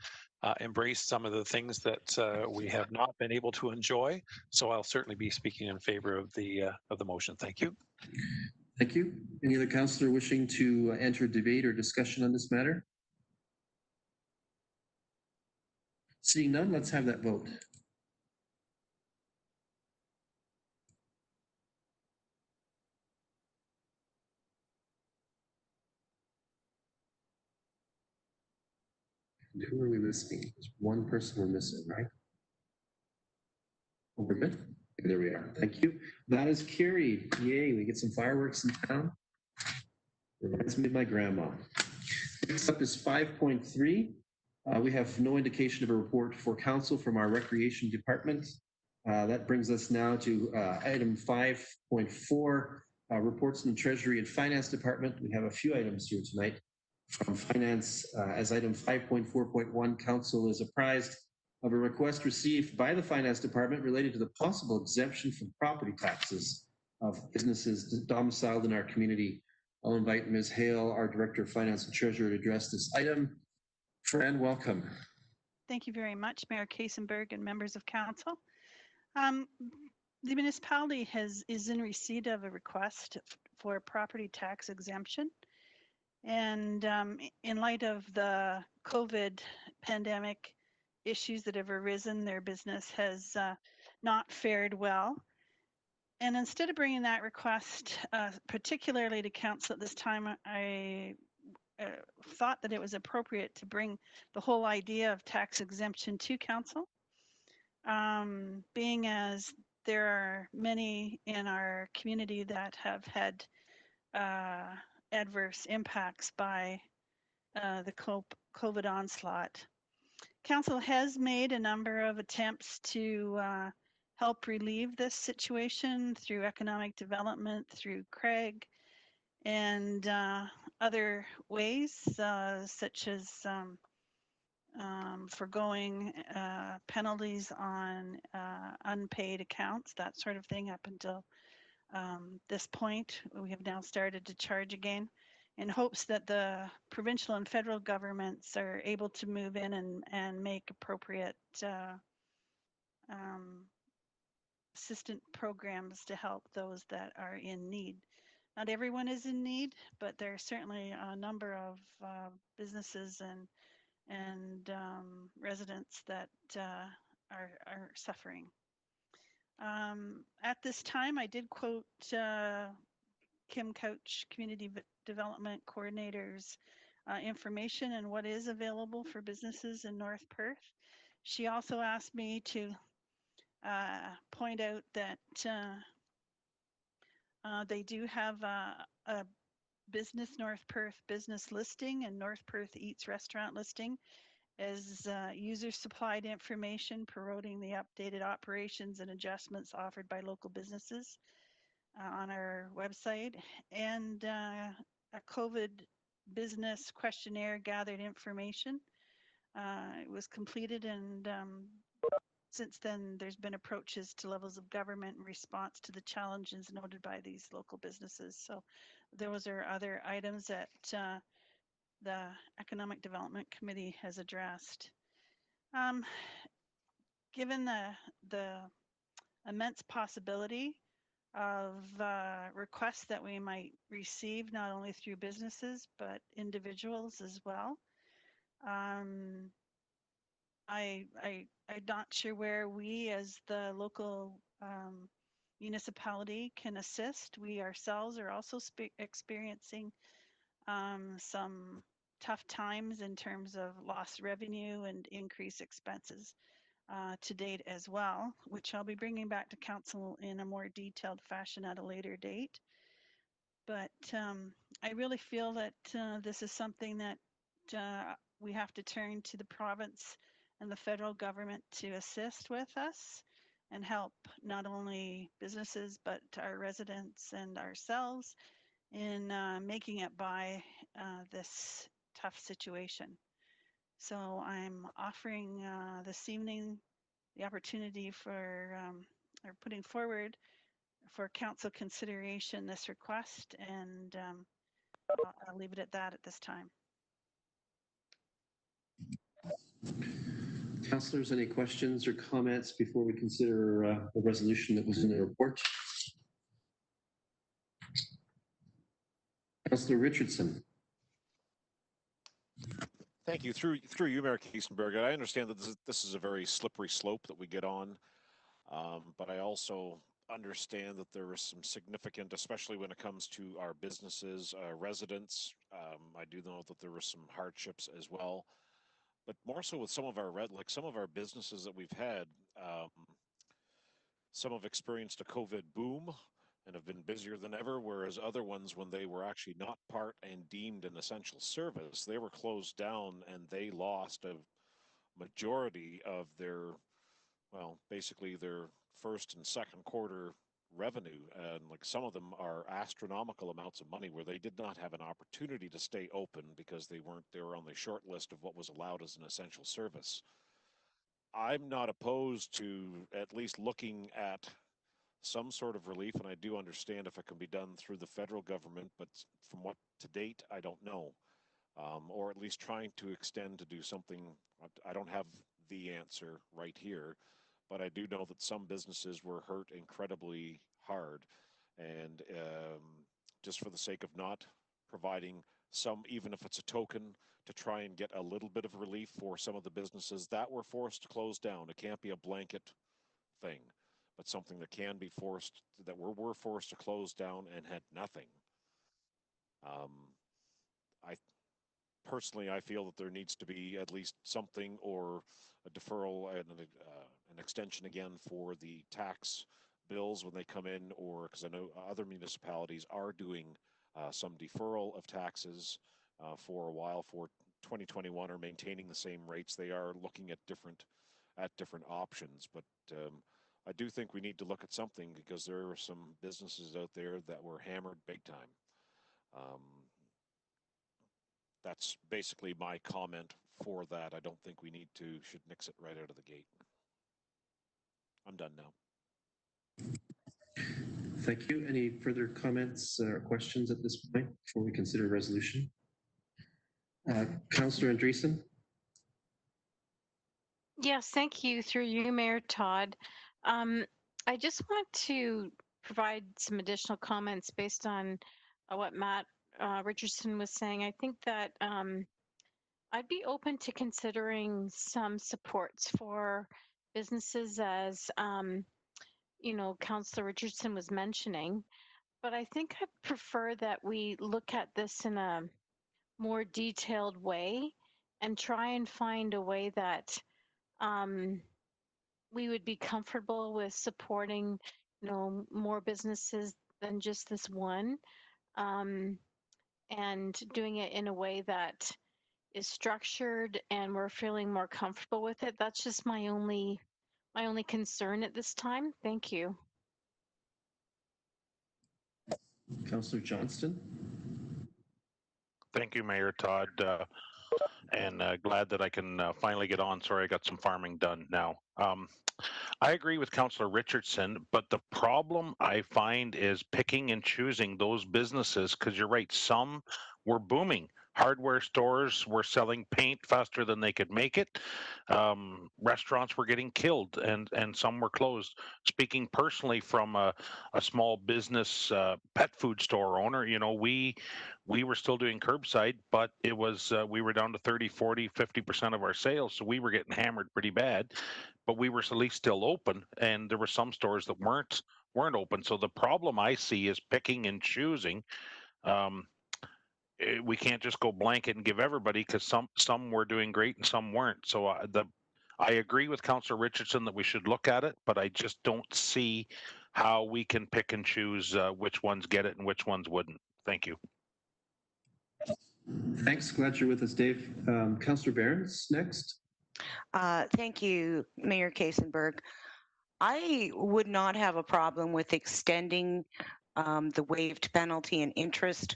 embrace some of the things that we have not been able to enjoy. So I'll certainly be speaking in favor of the motion. Thank you. Thank you. Any other councillor wishing to enter debate or discussion on this matter? Seeing none, let's have that vote. Who are we missing? There's one person we're missing, right? Oh, we're good. There we are. Thank you. That is carried. Yay, we get some fireworks in town. Reminds me of my grandma. Next up is 5.3. We have no indication of a report for council from our recreation department. That brings us now to item 5.4, reports from the Treasury and Finance Department. We have a few items here tonight from Finance. As item 5.4.1, council is apprised of a request received by the Finance Department related to the possible exemption from property taxes of businesses domiciled in our community. I'll invite Ms. Hale, our Director of Finance and Treasurer, to address this item. Fran, welcome. Thank you very much, Mayor Kaysenberg and members of council. The municipality is in receipt of a request for property tax exemption. And in light of the COVID pandemic issues that have arisen, their business has not fared well. And instead of bringing that request particularly to council at this time, I thought that it was appropriate to bring the whole idea of tax exemption to council, being as there are many in our community that have had adverse impacts by the COVID onslaught. Council has made a number of attempts to help relieve this situation through economic development, through Craig, and other ways, such as forgoing penalties on unpaid accounts, that sort of thing. Up until this point, we have now started to charge again in hopes that the provincial and federal governments are able to move in and make appropriate assistant programs to help those that are in need. Not everyone is in need, but there are certainly a number of businesses and residents that are suffering. At this time, I did quote Kim Couch, Community Development Coordinator's information and what is available for businesses in North Perth. She also asked me to point out that they do have a business North Perth business listing and North Perth Eats restaurant listing as user supplied information promoting the updated operations and adjustments offered by local businesses on our website, and a COVID business questionnaire gathered information. It was completed, and since then there's been approaches to levels of government in response to the challenges noted by these local businesses. So those are other items that the Economic Development Committee has addressed. Given the immense possibility of requests that we might receive, not only through businesses, but individuals as well, I'm not sure where we as the local municipality can assist. We ourselves are also experiencing some tough times in terms of lost revenue and increased expenses to date as well, which I'll be bringing back to council in a more detailed fashion at a later date. But I really feel that this is something that we have to turn to the province and the federal government to assist with us and help not only businesses, but our residents and ourselves in making it by this tough situation. So I'm offering this evening the opportunity for, or putting forward for council consideration this request, and I'll leave it at that at this time. Councillors, any questions or comments before we consider the resolution that was in the report? Councillor Richardson. Thank you. Through you, Mayor Kiesenberg. I understand that this is a very slippery slope that we get on, but I also understand that there is some significant, especially when it comes to our businesses, residents. I do know that there were some hardships as well, but more so with some of our some of our businesses that we've had. Some have experienced a COVID boom and have been busier than ever, whereas other ones, when they were actually not part and deemed an essential service, they were closed down and they lost a majority of their, well, basically their first and second quarter revenue. And like some of them are astronomical amounts of money where they did not have an opportunity to stay open because they were on the short list of what was allowed as an essential service. I'm not opposed to at least looking at some sort of relief, and I do understand if it can be done through the federal government, but from what to date, I don't know. Or at least trying to extend to do something. I don't have the answer right here, but I do know that some businesses were hurt incredibly hard, and just for the sake of not providing some, even if it's a token, to try and get a little bit of relief for some of the businesses that were forced to close down. It can't be a blanket thing, but something that can be forced, that were forced to close down and had nothing. I feel that there needs to be at least something, or a deferral and an extension again for the tax bills when they come in, or because I know other municipalities are doing some deferral of taxes for a while for 2021, or maintaining the same rates. They are looking at different options, but I do think we need to look at something, because there are some businesses out there that were hammered big time. That's basically my comment for that. I don't think we should nix it right out of the gate. I'm done now. Thank you. Any further comments or questions at this point before we consider resolution? Councillor Andreessen. Yes, thank you. Through you, Mayor Todd. I just want to provide some additional comments based on what Matt Richardson was saying. I think that I'd be open to considering some supports for businesses, as Councillor Richardson was mentioning. But I think I prefer that we look at this in a more detailed way and try and find a way that we would be comfortable with supporting, more businesses than just this one, and doing it in a way that is structured and we're feeling more comfortable with it. That's just my only concern at this time. Thank you. Councillor Johnston. Thank you, Mayor Todd, and glad that I can finally get on. Sorry, I got some farming done now. I agree with Councillor Richardson, but the problem I find is picking and choosing those businesses, because you're right, some were booming. Hardware stores were selling paint faster than they could make it. Restaurants were getting killed, and some were closed. Speaking personally from a small business pet food store owner, we were still doing curbside, but it was we were down to 30, 40, 50% of our sales, so we were getting hammered pretty bad. But we were at least still open, and there were some stores that weren't open. So the problem I see is picking and choosing. We can't just go blanket and give everybody, because some were doing great and some weren't. So I agree with Councillor Richardson that we should look at it, but I just don't see how we can pick and choose which ones get it and which ones wouldn't. Thank you. Thanks. Glad you're with us, Dave. Councillor Behrens next. Thank you, Mayor Kasenberg. I would not have a problem with extending the waived penalty and interest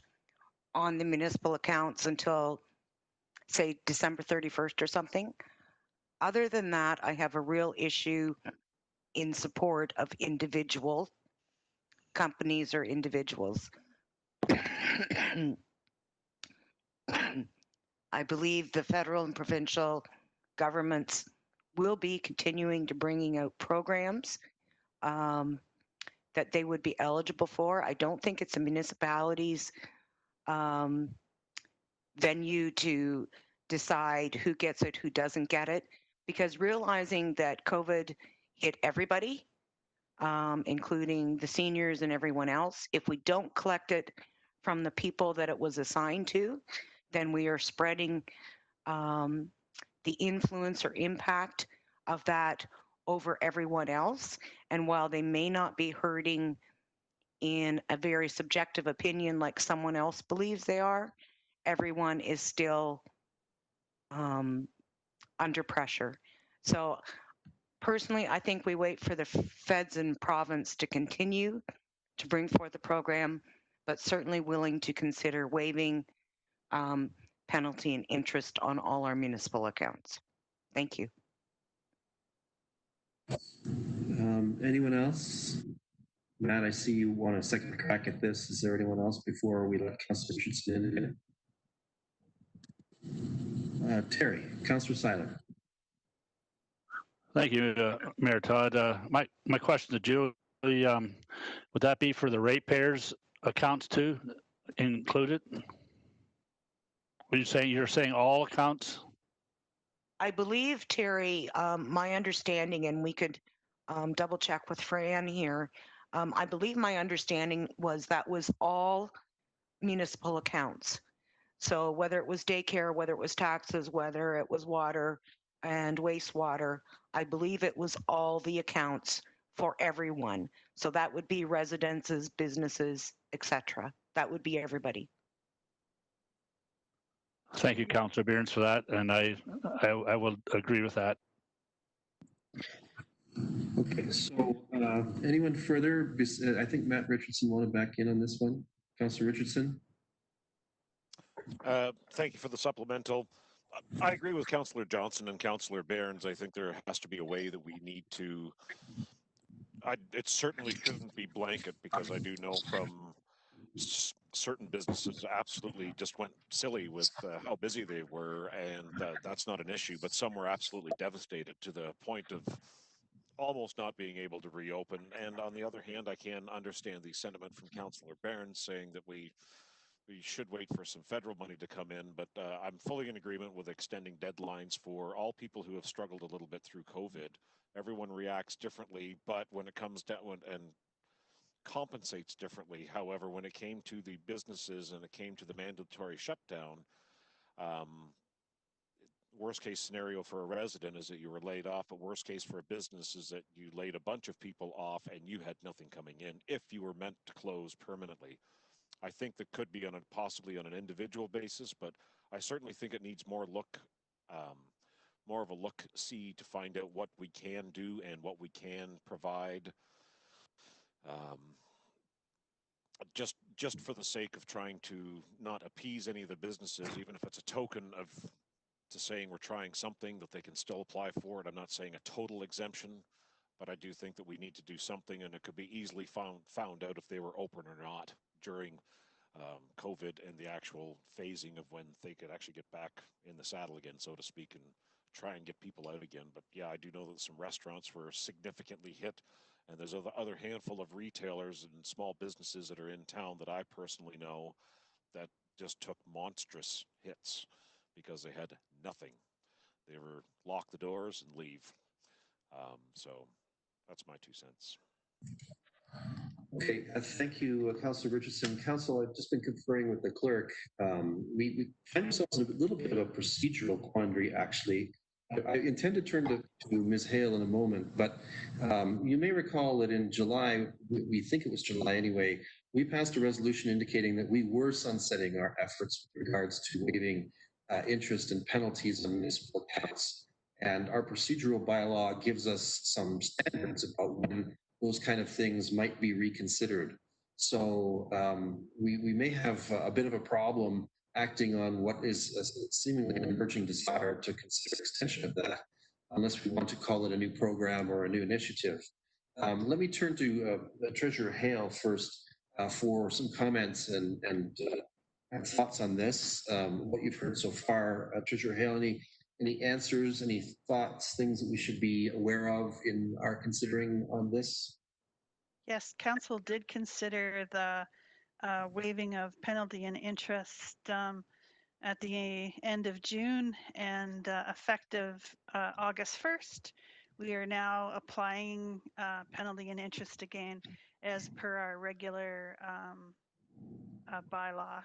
on the municipal accounts until, say, December 31st or something. Other than that, I have a real issue in support of individual companies or individuals. I believe the federal and provincial governments will be continuing to bringing out programs that they would be eligible for. I don't think it's a municipality's venue to decide who gets it, who doesn't get it, because realizing that COVID hit everybody, including the seniors and everyone else, if we don't collect it from the people that it was assigned to, then we are spreading the influence or impact of that over everyone else. And while they may not be hurting in a very subjective opinion like someone else believes they are, everyone is still under pressure. So personally, I think we wait for the feds and province to continue to bring forth the program, but certainly willing to consider waiving penalty and interest on all our municipal accounts. Thank you. Anyone else? Matt, I see you want a second crack at this. Is there anyone else before we let Councillor Richardson in? Terry, Councillor Seiler. Thank you, Mayor Todd. My question to Julie, would that be for the ratepayers accounts too, included? You're saying all accounts? I believe, Terry, my understanding, and we could double check with Fran here. I believe my understanding was that was all municipal accounts. So whether it was daycare, whether it was taxes, whether it was water and wastewater, I believe it was all the accounts for everyone. So that would be residences, businesses, etc. That would be everybody. Thank you, Councillor Behrens, for that, and I will agree with that. Okay, so anyone further? I think Matt Richardson wanted back in on this one. Councillor Richardson. Thank you for the supplemental. I agree with Councillor Johnson and Councillor Behrens. I think there has to be a way that we need to. It certainly shouldn't be blanket, because I do know from certain businesses absolutely just went silly with how busy they were, and that's not an issue, but some were absolutely devastated to the point of almost not being able to reopen. And on the other hand, I can understand the sentiment from Councillor Behrens saying that we should wait for some federal money to come in, but I'm fully in agreement with extending deadlines for all people who have struggled a little bit through COVID. Everyone reacts differently, but when it comes down and compensates differently. However, when it came to the businesses and it came to the mandatory shutdown, worst case scenario for a resident is that you were laid off, but worst case for a business is that you laid a bunch of people off and you had nothing coming in if you were meant to close permanently. I think that could be possibly on an individual basis, but I certainly think it needs more more of a look-see to find out what we can do and what we can provide. Just for the sake of trying to not appease any of the businesses, even if it's a token of to saying we're trying something that they can still apply for it. I'm not saying a total exemption, but I do think that we need to do something, and it could be easily found out if they were open or not during COVID and the actual phasing of when they could actually get back in the saddle again, so to speak, and try and get people out again. But yeah, I do know that some restaurants were significantly hit, and there's other handful of retailers and small businesses that are in town that I personally know that just took monstrous hits because they had nothing. They were lock the doors and leave. So that's my 2 cents. Okay, thank you, Councillor Richardson. Council, I've just been conferring with the clerk. We find ourselves in a little bit of a procedural quandary, actually. I intend to turn to Ms. Hale in a moment, but you may recall that in July, we think it was July anyway, we passed a resolution indicating that we were sunsetting our efforts with regards to waiving interest and penalties on municipal accounts. And our procedural bylaw gives us some standards about when those kind of things might be reconsidered. So we may have a bit of a problem acting on what is seemingly an emerging desire to consider extension of that, unless we want to call it a new program or a new initiative. Let me turn to Treasurer Hale first for some comments and thoughts on this, what you've heard so far. Treasurer Hale, any answers, any thoughts, things that we should be aware of in our considering on this? Yes, council did consider the waiving of penalty and interest at the end of June, and effective August 1st. We are now applying penalty and interest again as per our regular bylaw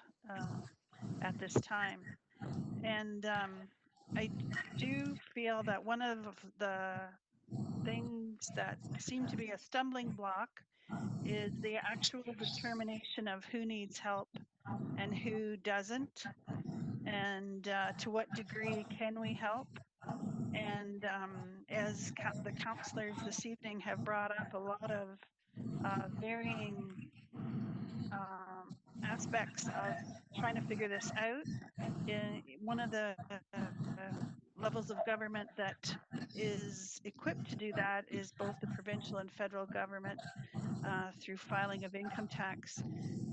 at this time. And I do feel that one of the things that seem to be a stumbling block is the actual determination of who needs help and who doesn't, and to what degree can we help. And as the counselors this evening have brought up a lot of varying aspects of trying to figure this out, one of the levels of government that is equipped to do that is both the provincial and federal government through filing of income tax.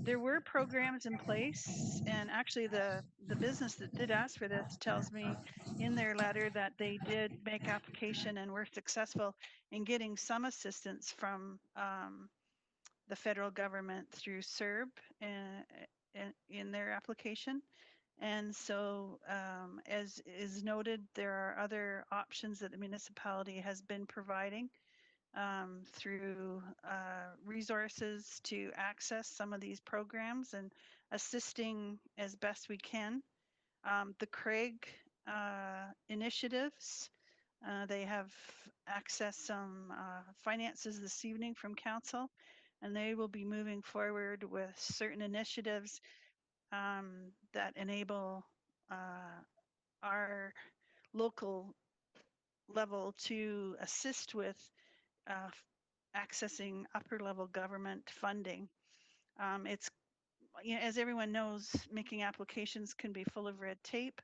There were programs in place, and actually the business that did ask for this tells me in their letter that they did make application and were successful in getting some assistance from the federal government through CERB in their application. And so, as is noted, there are other options that the municipality has been providing through resources to access some of these programs and assisting as best we can. The Craig initiatives, they have accessed some finances this evening from council, and they will be moving forward with certain initiatives that enable our local level to assist with accessing upper level government funding. It's, you know, as everyone knows, making applications can be full of red tape,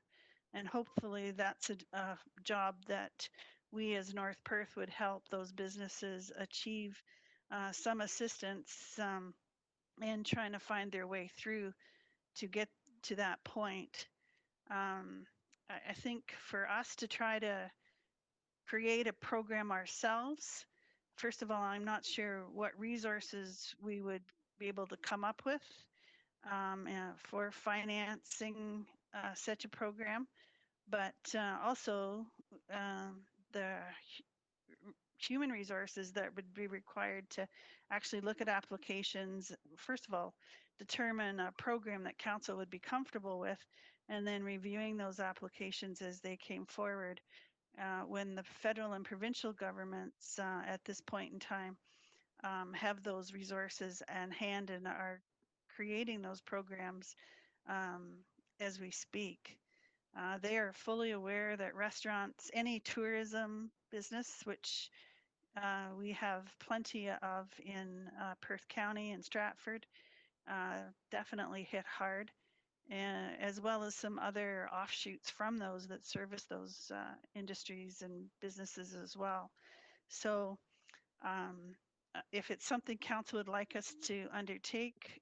and hopefully that's a job that we as North Perth would help those businesses achieve some assistance in trying to find their way through to get to that point. I think for us to try to create a program ourselves, first of all, I'm not sure what resources we would be able to come up with for financing such a program, but also the human resources that would be required to actually look at applications. First of all, determine a program that council would be comfortable with, and then reviewing those applications as they came forward. When the federal and provincial governments at this point in time have those resources and hand and are creating those programs as we speak. They are fully aware that restaurants, any tourism business, which we have plenty of in Perth County and Stratford, definitely hit hard, and as well as some other offshoots from those that service those industries and businesses as well. So if it's something council would like us to undertake,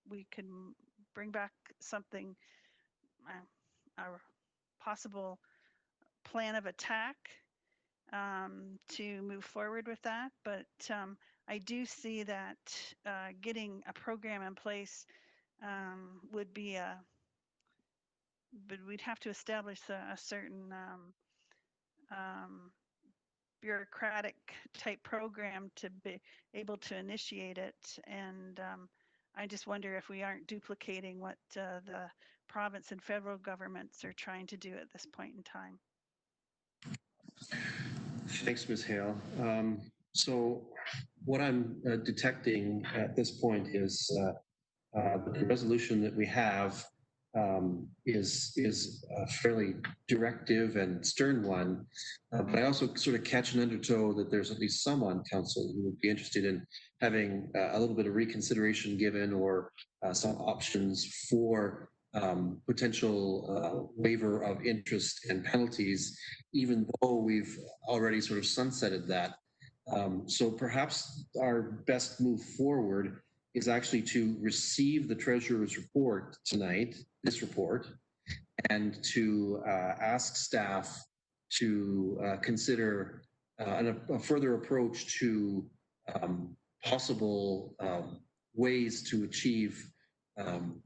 we can bring back something, a possible plan of attack to move forward with that. But I do see that getting a program in place would be but we'd have to establish a certain bureaucratic type program to be able to initiate it. And I just wonder if we aren't duplicating what the province and federal governments are trying to do at this point in time. Thanks, Ms. Hale. So what I'm detecting at this point is the resolution that we have is a fairly directive and stern one, but I also sort of catch an undertow that there's at least some on council who would be interested in having a little bit of reconsideration given, or some options for potential waiver of interest and penalties, even though we've already sort of sunsetted that. So perhaps our best move forward is actually to receive the treasurer's report tonight, this report, and to ask staff to consider a further approach to possible ways to achieve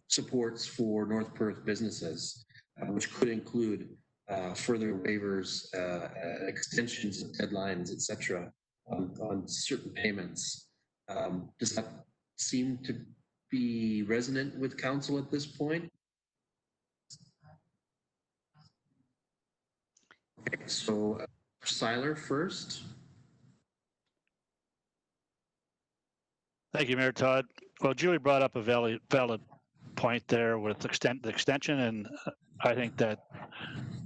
supports for North Perth businesses, which could include further waivers, extensions of deadlines, etc., on certain payments. Does that seem to be resonant with council at this point? Okay, so Seiler first. Thank you, Mayor Todd. Well, Julie brought up a valid point there with the extension, and I think that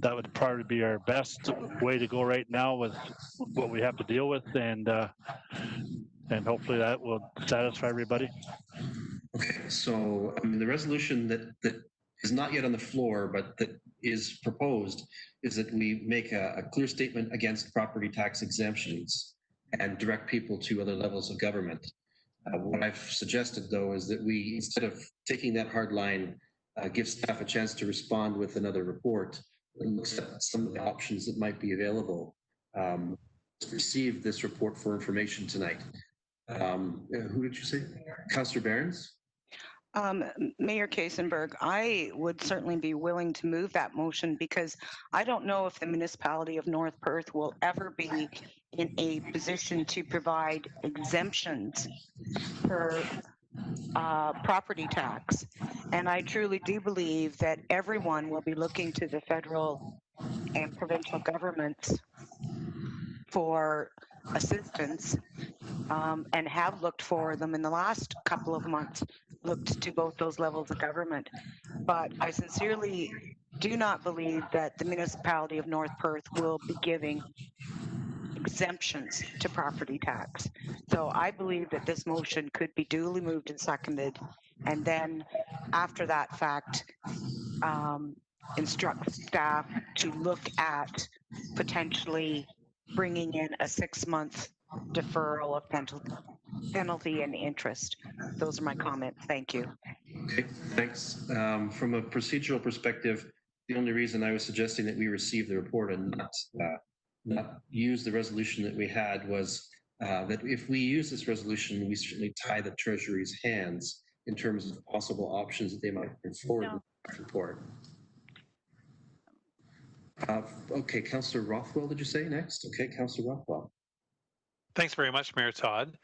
would probably be our best way to go right now with what we have to deal with, and hopefully that will satisfy everybody. Okay, so the resolution that is not yet on the floor, but that is proposed, is that we make a clear statement against property tax exemptions and direct people to other levels of government. What I've suggested, though, is that we, instead of taking that hard line, give staff a chance to respond with another report and look at some of the options that might be available. Receive this report for information tonight. Who did you say? Councillor Behrens? Mayor Kasenberg, I would certainly be willing to move that motion, because I don't know if the municipality of North Perth will ever be in a position to provide exemptions for property tax. And I truly do believe that everyone will be looking to the federal and provincial governments for assistance, and have looked for them in the last couple of months, looked to both those levels of government. But I sincerely do not believe that the municipality of North Perth will be giving exemptions to property tax. So I believe that this motion could be duly moved and seconded, and then after that fact, instruct staff to look at potentially bringing in a 6-month deferral of penalty and interest. Those are my comments. Thank you. Okay, thanks. From a procedural perspective, the only reason I was suggesting that we receive the report and not use the resolution that we had was that if we use this resolution, we certainly tie the Treasury's hands in terms of possible options that they might bring forward with the report. Okay, Councillor Rothwell, did you say next? Okay, Councillor Rothwell. Thanks very much, Mayor Todd.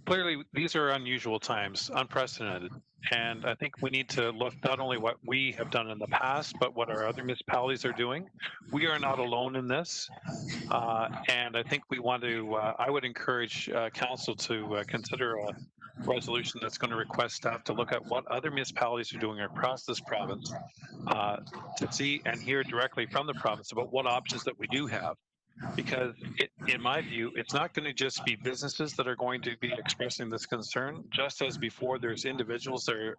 Clearly, these are unusual times, unprecedented. And I think we need to look not only what we have done in the past, but what our other municipalities are doing. We are not alone in this. And I think we want to, I would encourage council to consider a resolution that's going to request staff to look at what other municipalities are doing across this province to see and hear directly from the province about what options that we do have. Because in my view, it's not going to just be businesses that are going to be expressing this concern. Just as before, there's individuals that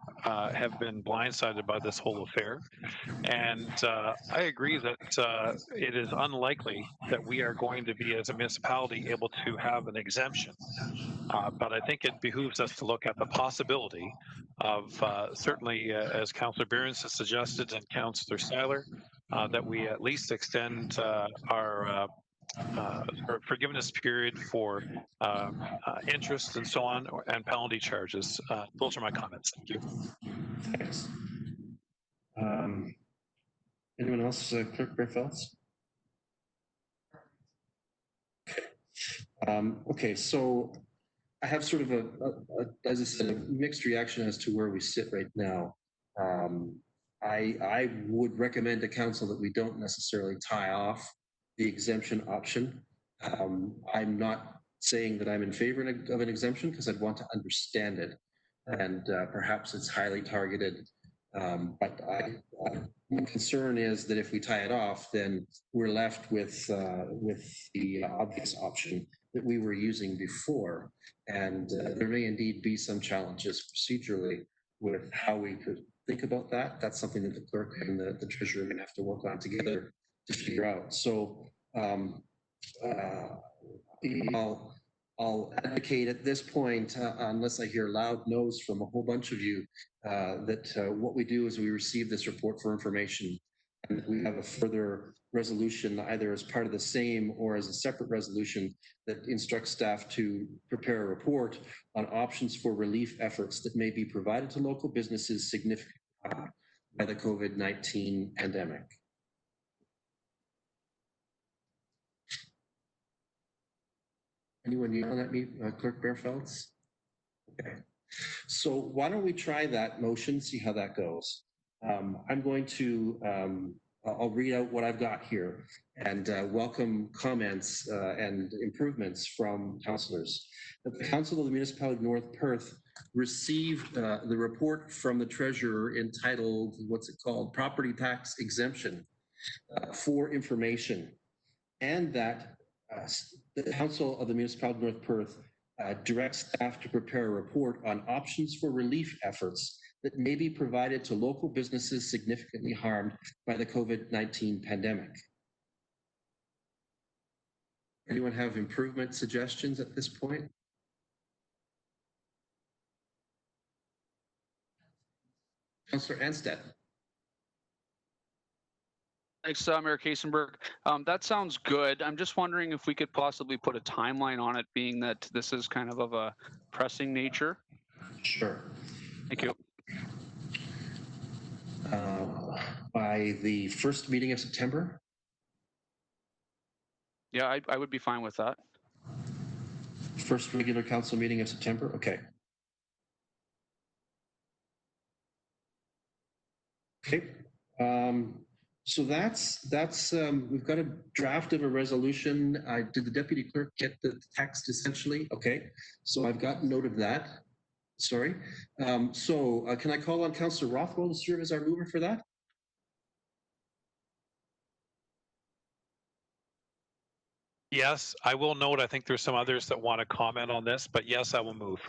have been blindsided by this whole affair. And I agree that it is unlikely that we are going to be, as a municipality, able to have an exemption. But I think it behooves us to look at the possibility of certainly, as Councillor Behrens has suggested and Councillor Seiler, that we at least extend our forgiveness period for interest and so on, and penalty charges. Those are my comments. Thank you. Thanks. Anyone else? Clerk Berfelds? Okay, so I have sort of as I said, a mixed reaction as to where we sit right now. I would recommend to council that we don't necessarily tie off the exemption option. I'm not saying that I'm in favor of an exemption because I'd want to understand it, and perhaps it's highly targeted. But my concern is that if we tie it off, then we're left with the obvious option that we were using before, and there may indeed be some challenges procedurally with how we could think about that. That's something that the clerk and the treasurer are going to have to work on together to figure out. So I'll advocate at this point, unless I hear loud no's from a whole bunch of you, that what we do is we receive this report for information, and we have a further resolution either as part of the same or as a separate resolution that instructs staff to prepare a report on options for relief efforts that may be provided to local businesses significantly by the COVID-19 pandemic. Anyone yell at me, Clerk Berfelds? Okay. So why don't we try that motion, see how that goes. I'm going to, I'll read out what I've got here and welcome comments and improvements from councillors. That the Council of the Municipality of North Perth received the report from the Treasurer entitled, what's it called, Property Tax Exemption for information, and that the Council of the Municipality of North Perth directs staff to prepare a report on options for relief efforts that may be provided to local businesses significantly harmed by the COVID-19 pandemic. Anyone have improvement suggestions at this point? Councillor Anstead. Thanks, Mayor Kasenberg. That sounds good. I'm just wondering if we could possibly put a timeline on it, being that this is kind of a pressing nature. Sure. Thank you. By the first meeting of September? Yeah, I would be fine with that. First regular council meeting of September? Okay. Okay. So that's we've got a draft of a resolution. Did the deputy clerk get the text essentially? Okay. So I've got note of that. Sorry. Can I call on Councillor Rothwell to serve as our mover for that? Yes, I will note, I think there's some others that want to comment on this, but yes, I will move.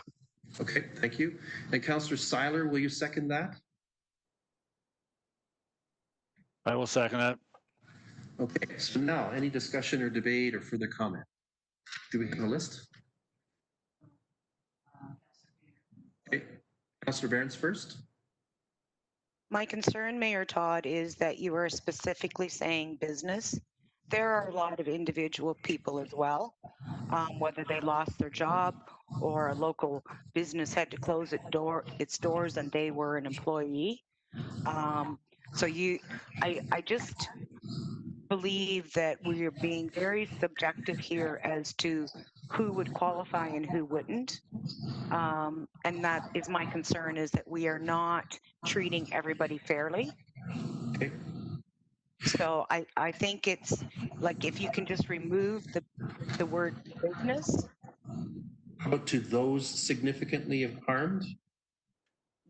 Okay, thank you. And Councillor Seiler, will you second that? I will second it. Okay, so now any discussion or debate or further comment? Do we have a list? Okay, Councillor Behrens first. My concern, Mayor Todd, is that you are specifically saying business. There are a lot of individual people as well, whether they lost their job or a local business had to close its doors and they were an employee. So I just believe that we are being very subjective here as to who would qualify and who wouldn't. And that is my concern, is that we are not treating everybody fairly. Okay. So I think it's like, if you can just remove the word business, But to those significantly harmed?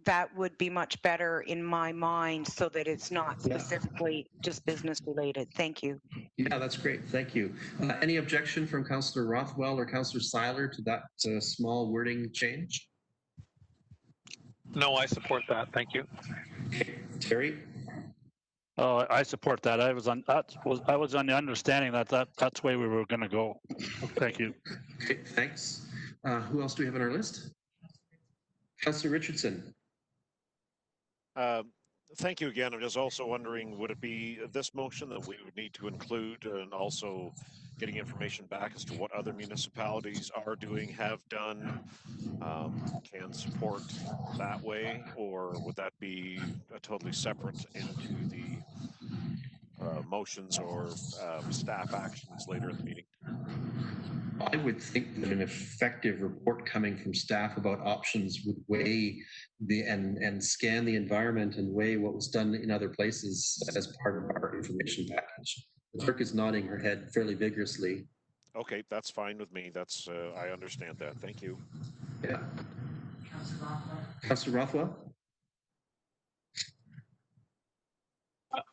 that would be much better in my mind, so that it's not Yeah. specifically just business related. Thank you. Yeah, that's great. Thank you. Any objection from Councillor Rothwell or Councillor Seiler to that small wording change? No, I support that. Thank you. Okay. Terry? Oh, I support that. I was on the understanding that that's the way we were going to go. Thank you. Okay, thanks. Who else do we have on our list? Councillor Richardson. Thank you again. I'm just also wondering, would it be this motion that we would need to include, and also getting information back as to what other municipalities are doing, have done, can support that way, or would that be totally separate into the motions or staff actions later in the meeting? I would think that an effective report coming from staff about options would weigh and scan the environment and weigh what was done in other places as part of our information package. The clerk is nodding her head fairly vigorously. Okay, that's fine with me. That's I understand that. Thank you. Yeah. Councillor Rothwell?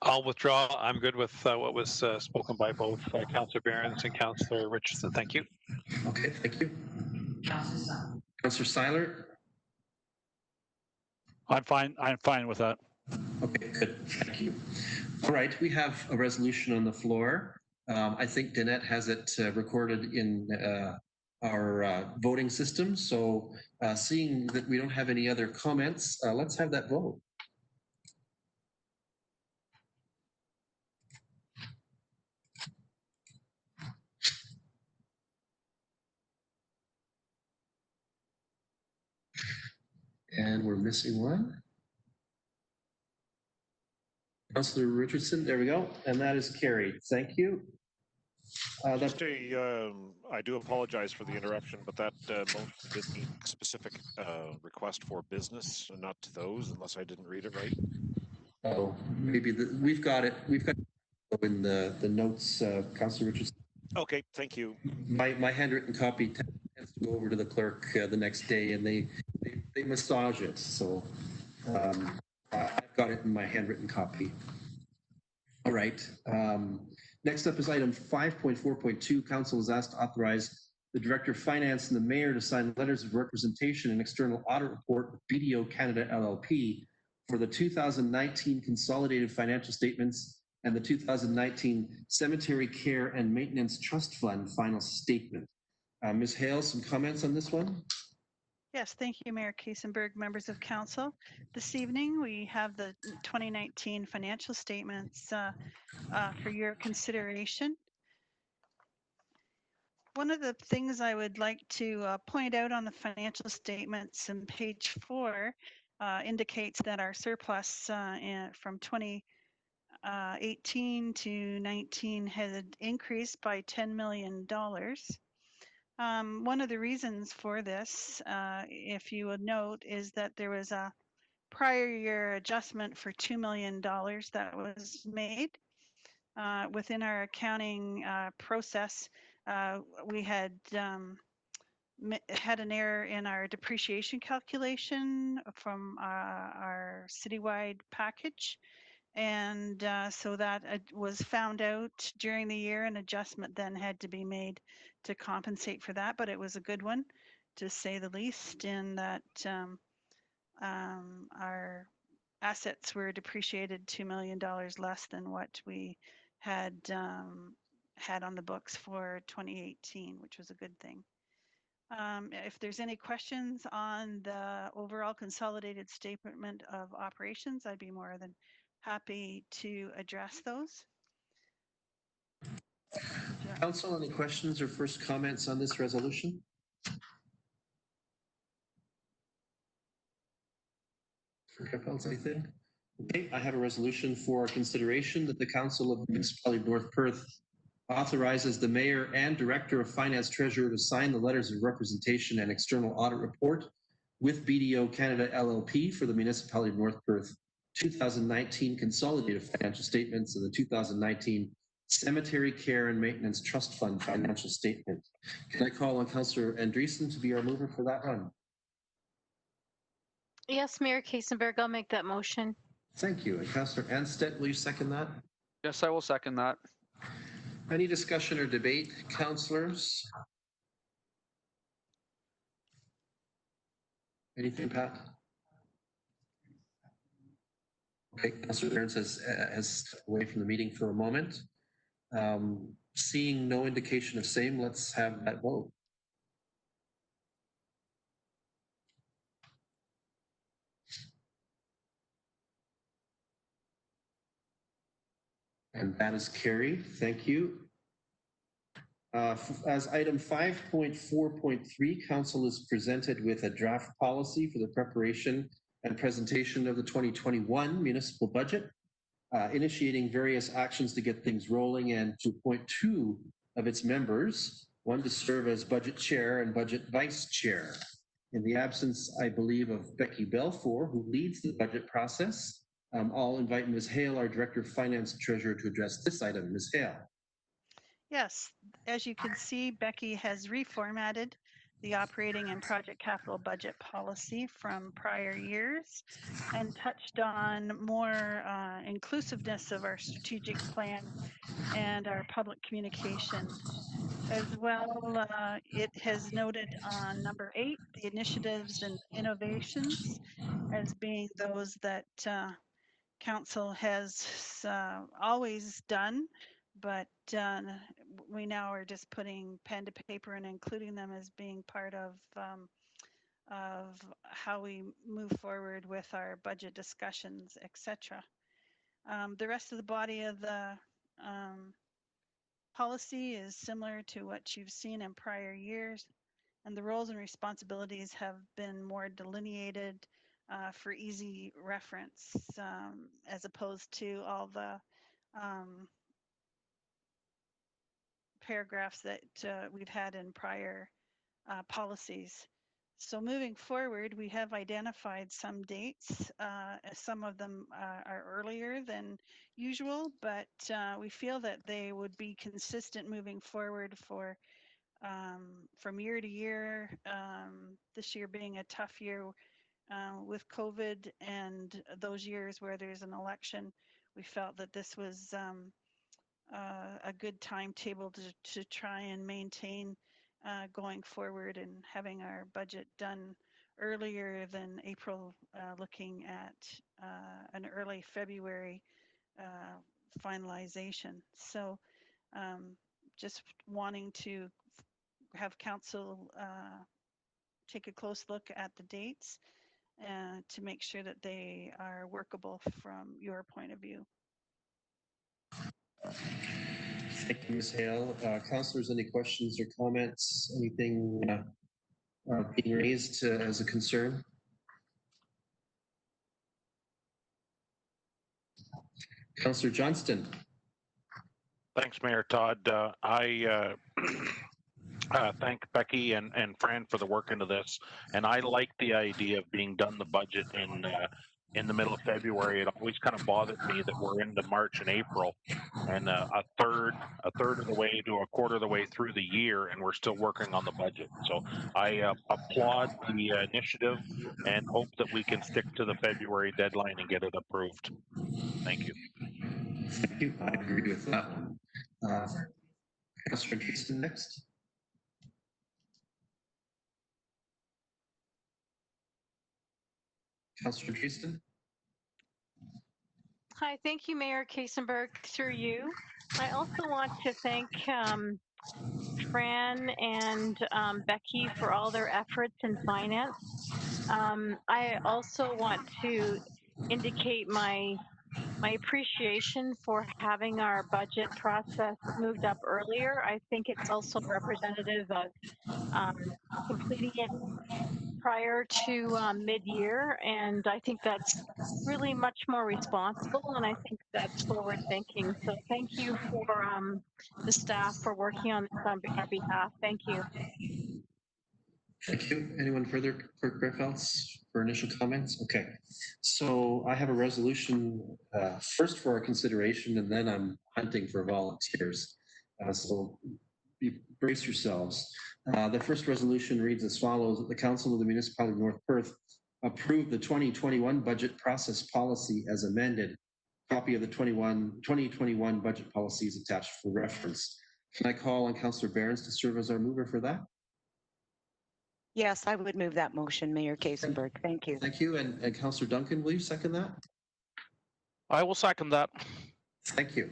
I'll withdraw. I'm good with what was spoken by both Councillor Behrens and Councillor Richardson. Thank you. Okay, thank you. Councillor Seiler? I'm fine with that. Okay, good. Thank you. All right, we have a resolution on the floor. I think Danette has it recorded in our voting system. So seeing that we don't have any other comments, let's have that vote. And we're missing one. Councillor Richardson, there we go. And that is carried. Thank you. Just I do apologize for the interruption, but that motion did need specific request for business and not to those, unless I didn't read it right. Oh, maybe we've got it. We've got it in the notes, Councillor Richardson. Okay, thank you. My handwritten copy tends to go over to the clerk the next day, and they massage it. So I've got it in my handwritten copy. All right. Next up is item 5.4.2. Council is asked to authorize the Director of Finance and the Mayor to sign letters of representation and external audit report with BDO Canada LLP for the 2019 consolidated financial statements and the 2019 Cemetery Care and Maintenance Trust Fund final statement. Ms. Hale, some comments on this one? Yes, thank you, Mayor Kiesenberg, members of council. This evening, we have the 2019 financial statements for your consideration. One of the things I would like to point out on the financial statements on page 4 indicates that our surplus from 2018 to 19 has increased by $10 million. One of the reasons for this, if you would note, is that there was a prior year adjustment for $2 million that was made. Within our accounting process, we had an error in our depreciation calculation from our citywide package. And so that was found out during the year. An adjustment then had to be made to compensate for that, but it was a good one, to say the least, in that our assets were depreciated $2 million less than what we had had on the books for 2018, which was a good thing. If there's any questions on the overall consolidated statement of operations, I'd be more than happy to address those. Council, any questions or first comments on this resolution? Anything? Okay, I have a resolution for consideration that the Council of the Municipality of North Perth authorizes the mayor and director of finance treasurer to sign the letters of representation and external audit report with BDO Canada LLP for the municipality of North Perth 2019 consolidated financial statements and the 2019 Cemetery Care and Maintenance Trust Fund financial statement. Can I call on Councillor Andreessen to be our mover for that one? Yes, Mayor Kasenberg, I'll make that motion. Thank you. And Councillor Anstett, will you second that? Yes, I will second that. Any discussion or debate, councillors? Anything, Pat? Okay, Councillor Burns has stepped away from the meeting for a moment. Seeing no indication of same, let's have that vote. And that is carried. Thank you. As item 5.4.3, Council is presented with a draft policy for the preparation and presentation of the 2021 municipal budget, initiating various actions to get things rolling, and to appoint two of its members, one to serve as budget chair and budget vice chair. In the absence, I believe, of Becky Belfour, who leads the budget process, I'll invite Ms. Hale, our Director of Finance and Treasurer, to address this item. Ms. Hale. Yes, as you can see, Becky has reformatted the operating and project capital budget policy from prior years and touched on more inclusiveness of our strategic plan and our public communication. As well, it has noted on number 8, the initiatives and innovations as being those that council has always done, but we now are just putting pen to paper and including them as being part of how we move forward with our budget discussions, etc. The rest of the body of the policy is similar to what you've seen in prior years, and the roles and responsibilities have been more delineated for easy reference, as opposed to all the paragraphs that we've had in prior policies. So moving forward, we have identified some dates. Some of them are earlier than usual, but we feel that they would be consistent moving forward for from year to year. This year being a tough year with COVID and those years where there's an election, we felt that this was a good timetable to try and maintain going forward and having our budget done earlier than April, looking at an early February finalization. So just wanting to have council take a close look at the dates to make sure that they are workable from your point of view. Thank you, Ms. Hale. Councillors, any questions or comments? Anything being raised as a concern? Councillor Johnston. Thanks, Mayor Todd. I thank Becky and Fran for the work into this, and I like the idea of being done the budget in the middle of February. It always kind of bothered me that we're into March and April, and a third of the way to a quarter of the way through the year, and we're still working on the budget. So I applaud the initiative and hope that we can stick to the February deadline and get it approved. Thank you. Thank you. I agree with that one. Councillor Keaston next. Councillor Keaston. Hi, thank you, Mayor Kasenberg, through you. I also want to thank Fran and Becky for all their efforts in finance. I also want to indicate my appreciation for having our budget process moved up earlier. I think it's also representative of completing it prior to mid-year, and I think that's really much more responsible, and I think that's forward-thinking. So thank you for the staff for working on this on our behalf. Thank you. Thank you. Anyone further, Clerk Griffiths, for initial comments? Okay. So I have a resolution first for our consideration, and then I'm hunting for volunteers. So brace yourselves. The first resolution reads as follows: that the Council of the Municipality of North Perth approve the 2021 budget process policy as amended. Copy of the 2021 budget policy is attached for reference. Can I call on Councillor Behrens to serve as our mover for that? Yes, I would move that motion, Mayor Kasenberg. Thank you. Thank you. And Councillor Duncan, will you second that? I will second that. Thank you.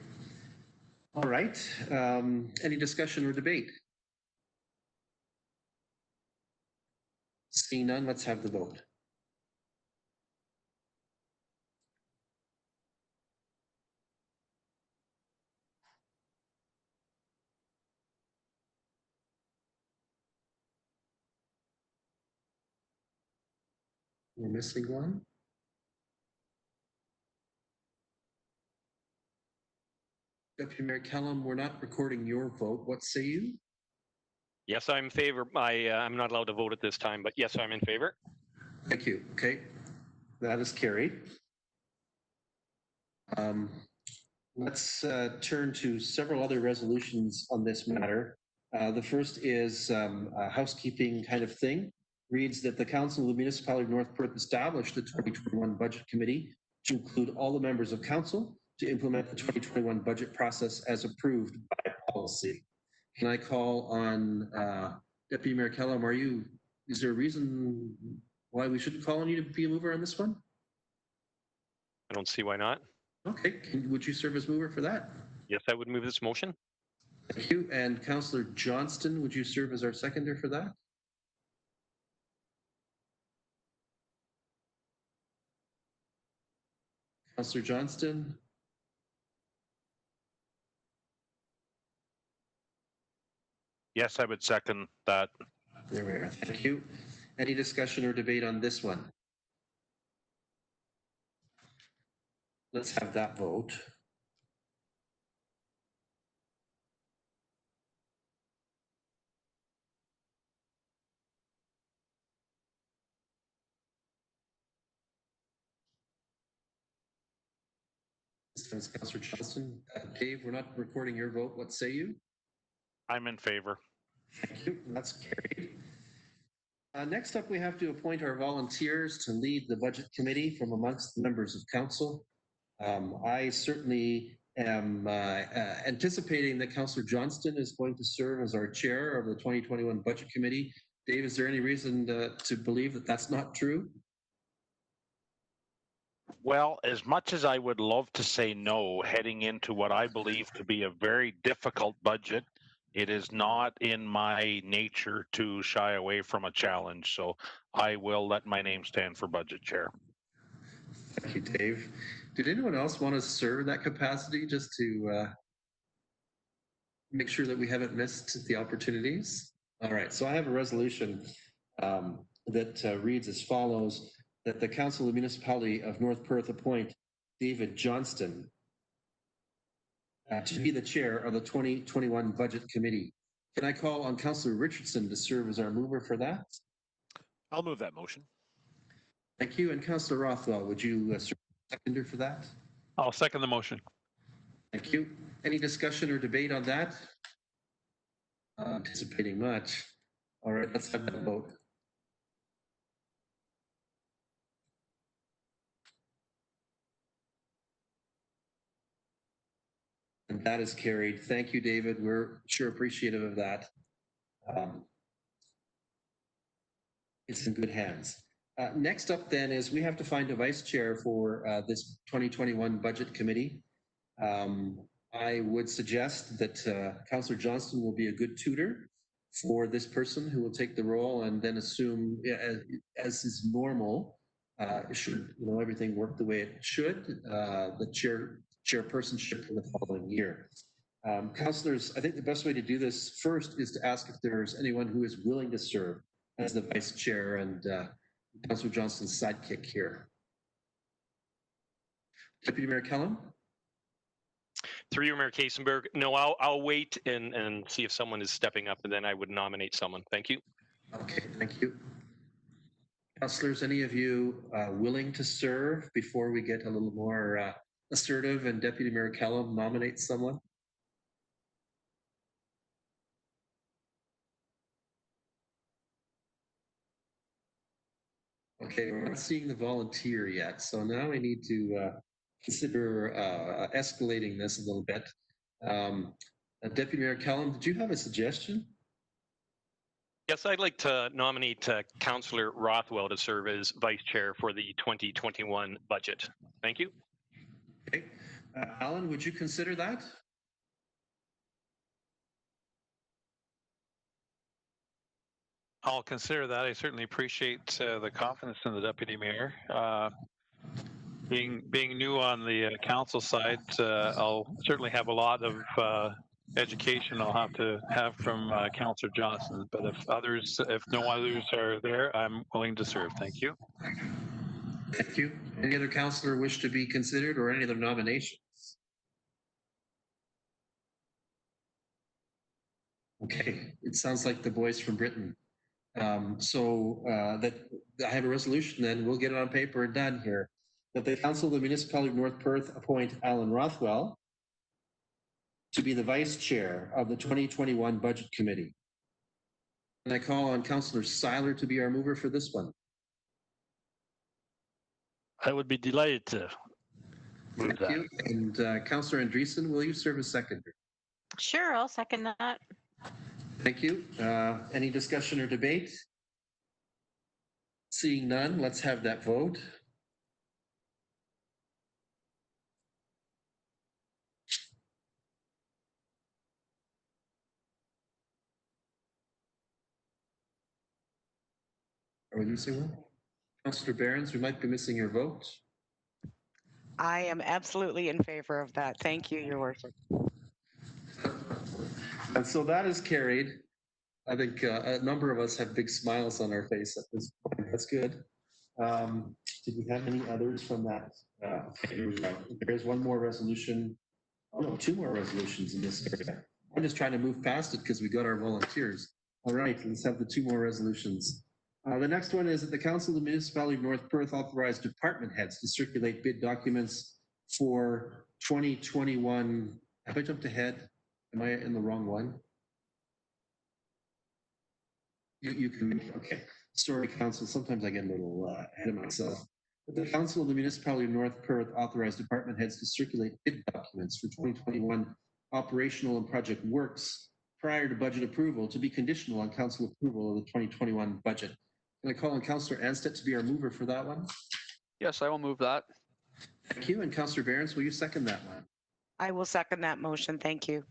All right. Any discussion or debate? Seeing none, let's have the vote. We're missing one. Deputy Mayor Kellum, we're not recording your vote. What say you? Yes, I'm in favor. I'm not allowed to vote at this time, but yes, I'm in favor. Thank you. Okay, that is carried. Let's turn to several other resolutions on this matter. The first is a housekeeping kind of thing. Reads that the Council of the Municipality of North Perth established the 2021 Budget Committee to include all the members of council to implement the 2021 budget process as approved by policy. Can I call on Deputy Mayor Kellum? Is there a reason why we shouldn't call on you to be a mover on this one? I don't see why not. Okay, would you serve as mover for that? Yes, I would move this motion. Thank you. And Councillor Johnston, would you serve as our seconder for that? Councillor Johnston? Yes, I would second that. There we are. Thank you. Any discussion or debate on this one? Let's have that vote. This is Councillor Johnston. Dave, we're not recording your vote. What say you? I'm in favor. Thank you. That's carried. Next up, we have to appoint our volunteers to lead the budget committee from amongst the members of council. I certainly am anticipating that Councillor Johnston is going to serve as our chair of the 2021 budget committee. Dave, is there any reason to believe that that's not true? Well, as much as I would love to say no, heading into what I believe to be a very difficult budget, it is not in my nature to shy away from a challenge. So I will let my name stand for budget chair. Thank you, Dave. Did anyone else want to serve in that capacity just to make sure that we haven't missed the opportunities? All right, so I have a resolution that reads as follows: that the Council of the Municipality of North Perth appoint David Johnston to be the chair of the 2021 Budget Committee. Can I call on Councillor Richardson to serve as our mover for that? I'll move that motion. Thank you. And Councillor Rothwell, would you serve as seconder for that? I'll second the motion. Thank you. Any discussion or debate on that? Anticipating much. All right, let's have that vote. And that is carried. Thank you, David. We're sure appreciative of that. It's in good hands. Next up then is we have to find a vice chair for this 2021 budget committee. I would suggest that Councillor Johnston will be a good tutor for this person who will take the role and then assume, as is normal, should everything work the way it should, the chairpersonship for the following year. Councillors, I think the best way to do this first is to ask if there's anyone who is willing to serve as the vice chair and Councillor Johnston's sidekick here. Deputy Mayor Kellum? Through you, Mayor Kasenberg. No, I'll wait and see if someone is stepping up, and then I would nominate someone. Thank you. Okay, thank you. Councillors, any of you willing to serve before we get a little more assertive and Deputy Mayor Kellum nominates someone? Okay, we're not seeing the volunteer yet, so now we need to consider escalating this a little bit. Deputy Mayor Kellum, did you have a suggestion? Yes, I'd like to nominate Councillor Rothwell to serve as vice chair for the 2021 budget. Thank you. Okay. Alan, would you consider that? I'll consider that. I certainly appreciate the confidence in the deputy mayor. Being new on the council side, I'll certainly have a lot of education I'll have to have from Councillor Johnson. But if no others are there, I'm willing to serve. Thank you. Thank you. Any other councillor wish to be considered or any other nominations? Okay, it sounds like the boys from Britain. That I have a resolution, then we'll get it on paper and done here. That the Council of the Municipality of North Perth appoint Alan Rothwell to be the vice chair of the 2021 Budget Committee. And I call on Councillor Seiler to be our mover for this one. I would be delighted to move Thank that. you. And Councillor Andreessen, will you serve as seconder? Sure, I'll second that. Thank you. Any discussion or debate? Seeing none, let's have that vote. Are we missing one? Councillor Behrens, we might be missing your vote. I am absolutely in favor of that. Thank you, Your Worship. And so that is carried. I think a number of us have big smiles on our face at this point. That's good. Did we have any others from that? There's one more resolution. Oh no, two more resolutions in this area. I'm just trying to move past it because we got our volunteers. All right, let's have the two more resolutions. The next one is that the Council of the Municipality of North Perth authorized department heads to circulate bid documents for 2021. Have I jumped ahead? Am I in the wrong one? You can, okay. Sorry, Council, sometimes I get a little ahead of myself. But the Council of the Municipality of North Perth authorized department heads to circulate bid documents for 2021 operational and project works prior to budget approval to be conditional on council approval of the 2021 budget. Can I call on Councillor Anstett to be our mover for that one? Yes, I will move that. Thank you. And Councillor Behrens, will you second that one? I will second that motion. Thank you.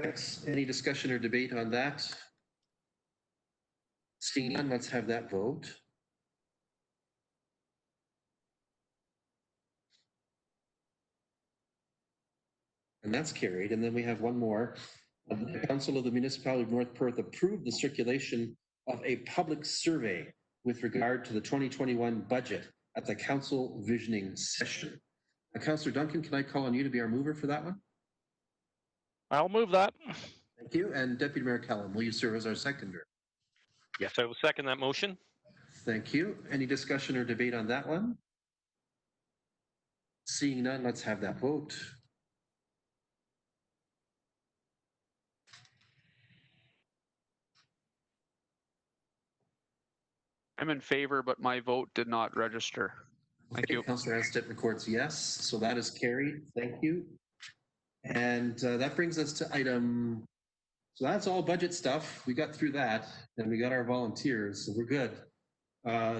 Thanks. Any discussion or debate on that? Seeing none, let's have that vote. And that's carried. And then we have one more. The Council of the Municipality of North Perth approved the circulation of a public survey with regard to the 2021 budget at the council visioning session. Councillor Duncan, can I call on you to be our mover for that one? I'll move that. Thank you. And Deputy Mayor Kellum, will you serve as our seconder? Yes, I will second that motion. Thank you. Any discussion or debate on that one? Seeing none, let's have that vote. I'm in favor, but my vote did not register. Thank you. Councillor Anstett records yes, so that is carried. Thank you. And that brings us to item, so that's all budget stuff. We got through that, and we got our volunteers, so we're good.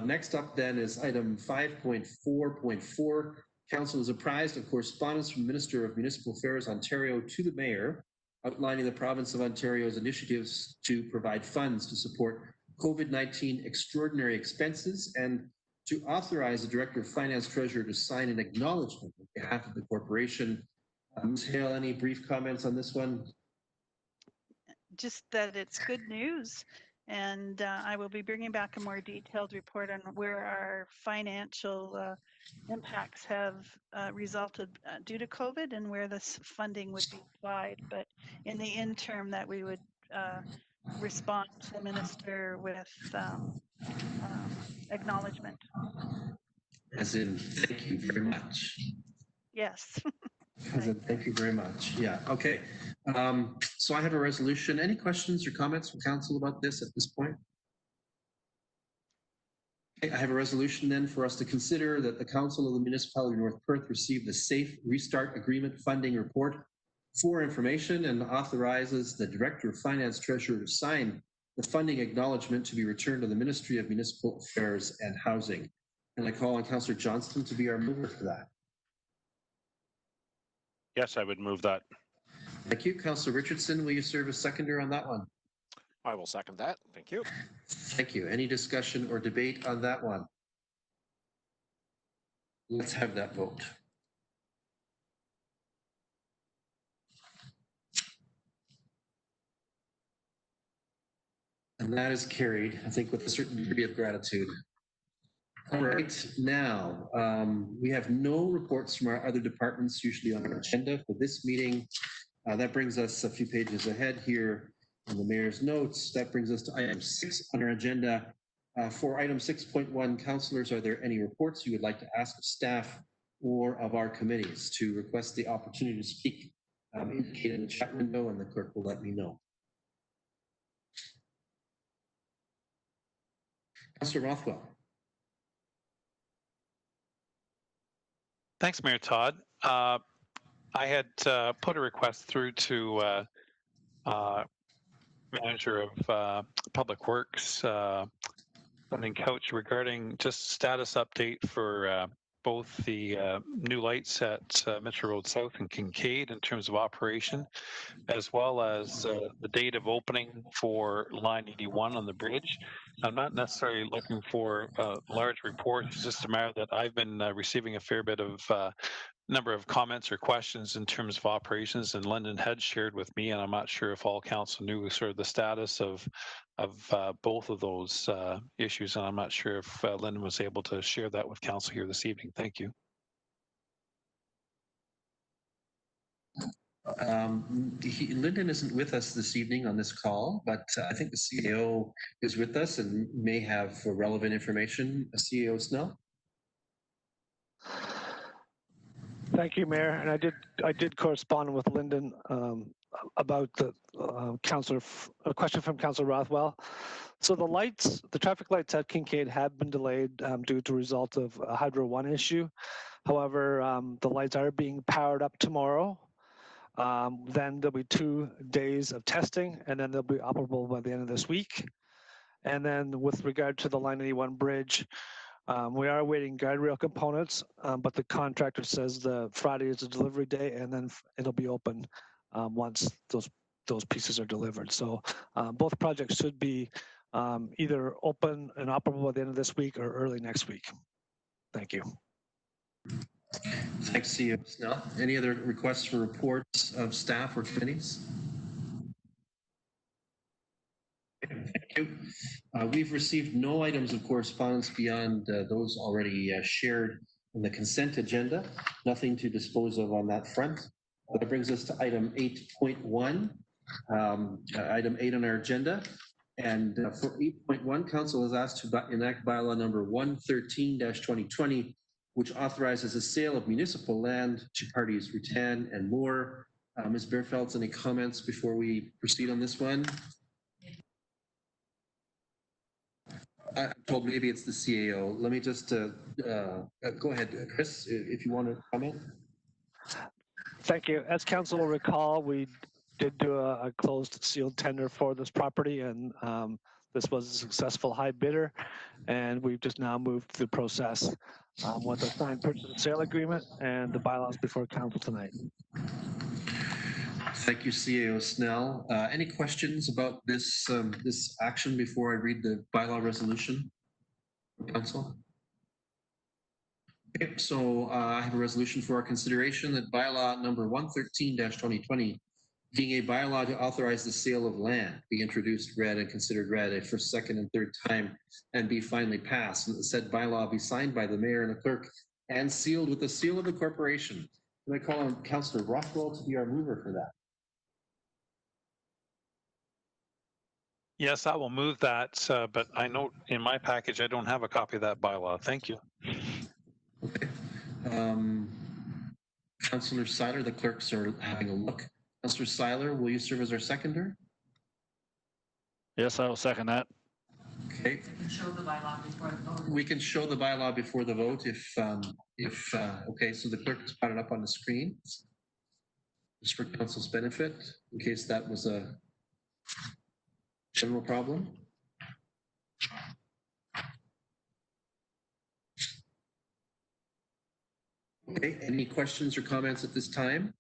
Next up then is item 5.4.4. Council is apprised of correspondence from Minister of Municipal Affairs Ontario to the Mayor, outlining the province of Ontario's initiatives to provide funds to support COVID-19 extraordinary expenses and to authorize the Director of Finance Treasurer to sign an acknowledgement on behalf of the corporation. Ms. Hale, any brief comments on this one? Just that it's good news And I will be bringing back a more detailed report on where our financial impacts have resulted due to COVID and where this funding would be applied. But in the interim, that we would respond to the minister with acknowledgement. As in, thank you very much. Yes. As in, thank you very much. Yeah, okay. So I have a resolution. Any questions or comments from council about this at this point? Okay, I have a resolution then for us to consider that the Council of the Municipality of North Perth receive the Safe Restart Agreement Funding Report for information and authorizes the Director of Finance Treasurer to sign the funding acknowledgement to be returned to the Ministry of Municipal Affairs and Housing. And I call on Councillor Johnston to be our mover for that. Yes, I would move that. Thank you. Councillor Richardson, will you serve as seconder on that one? I will second that. Thank you. Thank you. Any discussion or debate on that one? Let's have that vote. And that is carried, I think, with a certain degree of gratitude. All right, now we have no reports from our other departments usually on our agenda for this meeting. That brings us a few pages ahead here in the mayor's notes. That brings us to item 6 on our agenda. For item 6.1, councillors, are there any reports you would like to ask of staff or of our committees? To request the opportunity to speak, indicate in the chat window and the clerk will let me know. Councillor Rothwell. Thanks, Mayor Todd. I had put a request through to Manager of Public Works, Funding Couch, regarding just status update for both the new lights at Metro Road South and Kincaid in terms of operation, as well as the date of opening for Line 81 on the bridge. I'm not necessarily looking for large reports. It's just a matter that I've been receiving a fair bit of number of comments or questions in terms of operations, and Lyndon had shared with me, and I'm not sure if all council knew sort of the status of both of those issues, and I'm not sure if Lyndon was able to share that with council here this evening. Thank you. Lyndon isn't with us this evening on this call, but I think the CEO is with us and may have relevant information. CEO Snell. Thank you, Mayor. And I did correspond with Lyndon about the a question from Councillor Rothwell. So the traffic lights at Kincaid have been delayed due to result of a Hydro 1 issue. However, the lights are being powered up tomorrow. Then there'll be 2 days of testing, and then they'll be operable by the end of this week. And then with regard to the Line 81 bridge, we are awaiting guardrail components, but the contractor says the Friday is the delivery day, and then it'll be open once those pieces are delivered. So both projects should be either open and operable by the end of this week or early next week. Thank you. Thanks, CEO Snell. Any other requests for reports of staff or committees? Thank you. We've received no items of correspondence beyond those already shared in the consent agenda. Nothing to dispose of on that front. That brings us to item 8.1, item 8 on our agenda. And for 8.1, Council is asked to enact bylaw number 113-2020, which authorizes the sale of municipal land to parties Rutan and Moore. Ms. Beerfelds, any comments before we proceed on this one? I'm told maybe it's the CAO. Let me just go ahead, Chris, if you want to comment. Thank you. As council will recall, we did do a closed sealed tender for this property, and this was a successful high bidder, and we've just now moved through the process with a signed purchase and sale agreement and the bylaws before council tonight. Thank you, CEO Snell. Any questions about this this action before I read the bylaw resolution, Council? Okay, so I have a resolution for our consideration that bylaw number 113-2020 being a bylaw to authorize the sale of land, be introduced, read, and considered read a first, second, and third time, and be finally passed. And the said bylaw be signed by the mayor and the clerk and sealed with the seal of the corporation. Can I call on Councillor Rothwell to be our mover for that? Yes, I will move that, but I note in my package I don't have a copy of that bylaw. Thank you. Okay. Councillor Seiler, the clerks are having a look. Councillor Seiler, will you serve as our seconder? Yes, I will second that. Okay. We can show the bylaw before the vote. We can show the bylaw before the vote if okay, so the clerk has brought it up on the screen. Just for council's benefit, in case that was a general problem. Okay, any questions or comments at this time?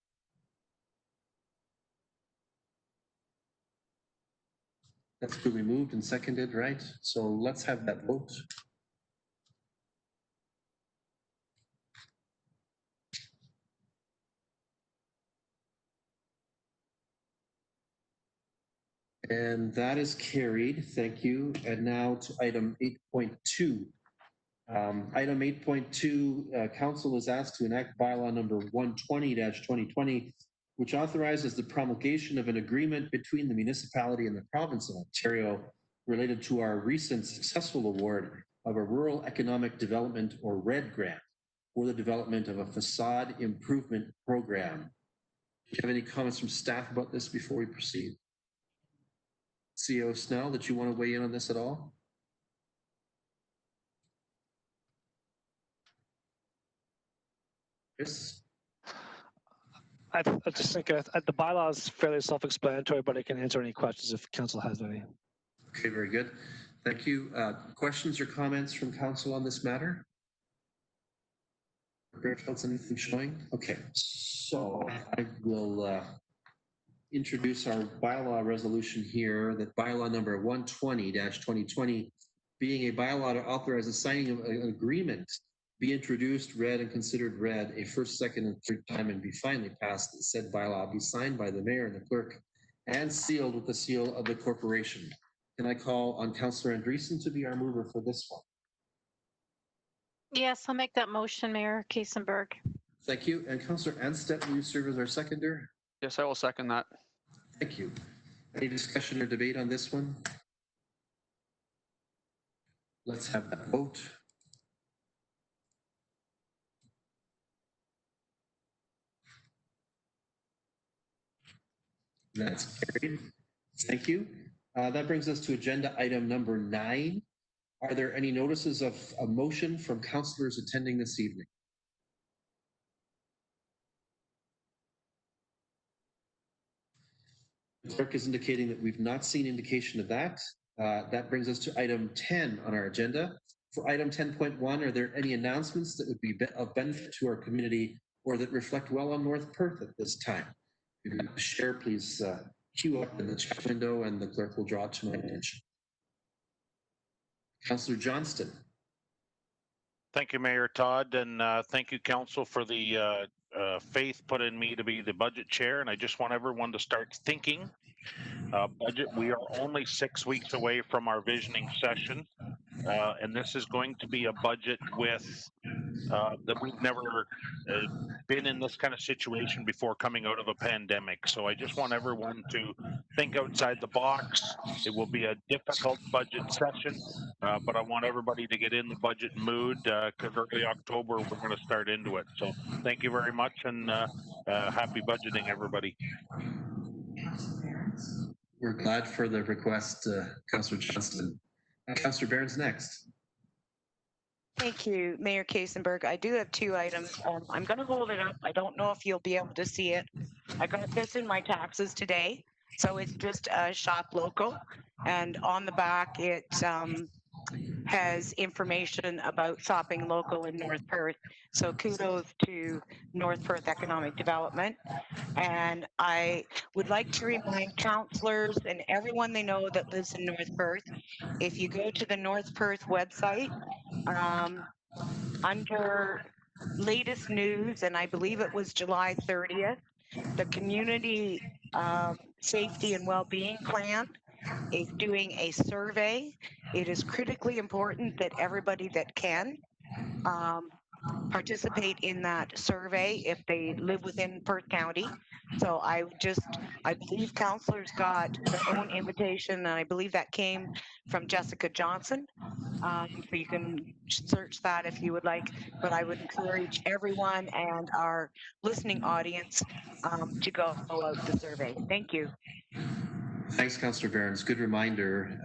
That's been removed and seconded, right? So let's have that vote. And that is carried. Thank you. And now to item 8.2. Item 8.2, council is asked to enact bylaw number 120-2020, which authorizes the promulgation of an agreement between the municipality and the province of Ontario related to our recent successful award of a Rural Economic Development or RED grant for the development of a facade improvement program. Do you have any comments from staff about this before we proceed? CEO Snell, that you want to weigh in on this at all? Chris? I just think the bylaw is fairly self-explanatory, but I can answer any questions if council has any. Okay, very good. Thank you. Questions or comments from council on this matter? Fairfield's anything showing? Okay, so I will introduce our bylaw resolution here, that bylaw number 120-2020, being a bylaw to authorize the signing of an agreement, be introduced, read, and considered read a first, second, and third time, and be finally passed. The said bylaw be signed by the mayor and the clerk and sealed with the seal of the corporation. Can I call on Councillor Andreessen to be our mover for this one? Yes, I'll make that motion, Mayor Kaysenberg. Thank you. And Councillor Anstedt, will you serve as our seconder? Yes, I will second that. Thank you. Any discussion or debate on this one? Let's have that vote. That's carried. Thank you. That brings us to agenda item number 9. Are there any notices of a motion from councillors attending this evening? The clerk is indicating that we've not seen indication of that. That brings us to item 10 on our agenda. For item 10.1, are there any announcements that would be of benefit to our community or that reflect well on North Perth at this time? If you'd like to share, please queue up in the chat window and the clerk will draw it to my attention. Councillor Johnston. Thank you, Mayor Todd, and thank you, Council, for the faith put in me to be the budget chair. And I just want everyone to start thinking budget. We are only 6 weeks away from our visioning session, and this is going to be a budget with that we've never been in this kind of situation before coming out of a pandemic. So I just want everyone to think outside the box. It will be a difficult budget session, but I want everybody to get in the budget mood because early October we're going to start into it. So thank you very much, and happy budgeting, everybody. We're glad for the request, Councillor Johnston. Councillor Barron's next. Thank you, Mayor Kaysenberg. I do have 2 items. I'm going to hold it up. I don't know if you'll be able to see it. I got this in my taxes today. So it's just shop local. And on the back, it has information about shopping local in North Perth. So kudos to North Perth Economic Development. And I would like to remind councillors and everyone they know that lives in North Perth, if you go to the North Perth website, under latest news, and I believe it was July 30th, the community Safety and Well-being Plan is doing a survey. It is critically important that everybody that can um, participate in that survey if they live within Perth County. So I believe councillors got their own invitation, and I believe that came from Jessica Johnson. So you can search that if you would like, but I would encourage everyone and our listening audience to go out the survey. Thank you. Thanks, Councillor Barons. Good reminder.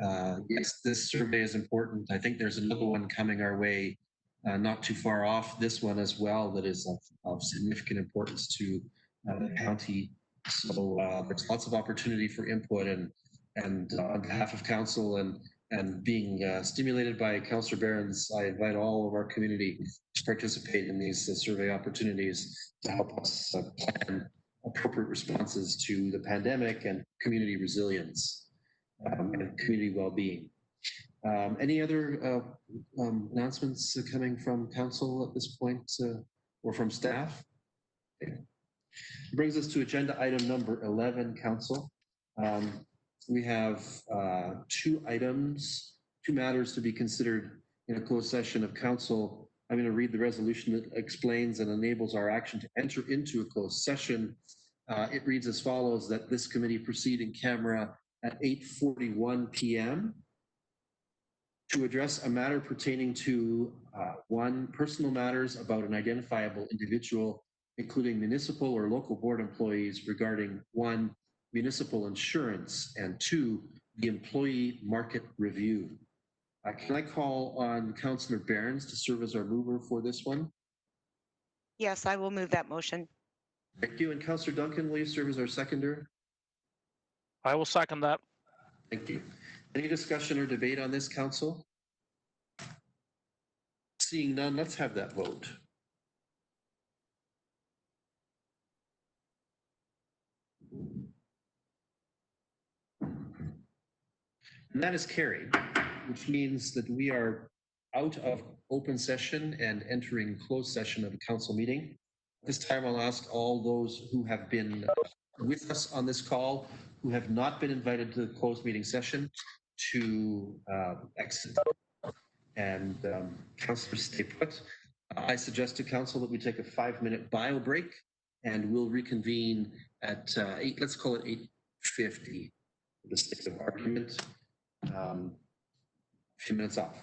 Yes, this survey is important. I think there's another one coming our way, not too far off this one as well, that is of significant importance to the county. So there's lots of opportunity for input, and on behalf of council and being stimulated by Councillor Barons, I invite all of our community to participate in these survey opportunities to help us plan appropriate responses to the pandemic and community resilience and community well-being. Any other announcements coming from council at this point or from staff? Okay. Brings us to agenda item number 11, council. We have two matters to be considered in a closed session of council. I'm going to read the resolution that explains and enables our action to enter into a closed session. It reads as follows: that this committee proceed in camera at 8:41 p.m. to address a matter pertaining to one, personal matters about an identifiable individual, including municipal or local board employees, regarding one, municipal insurance, and two, the employee market review. Can I call on Councillor Barons to serve as our mover for this one? Yes, I will move that motion. Thank you. And Councillor Duncan, will you serve as our seconder? I will second that. Thank you. Any discussion or debate on this, council? Seeing none, let's have that vote. And that is carried, which means that we are out of open session and entering closed session of the council meeting. This time I'll ask all those who have been with us on this call, who have not been invited to the closed meeting session, to exit. And councillors, stay put. I suggest to council that we take a 5-minute bio break, and we'll reconvene at 8, let's call it 8:50 for the sake of argument. A few minutes off.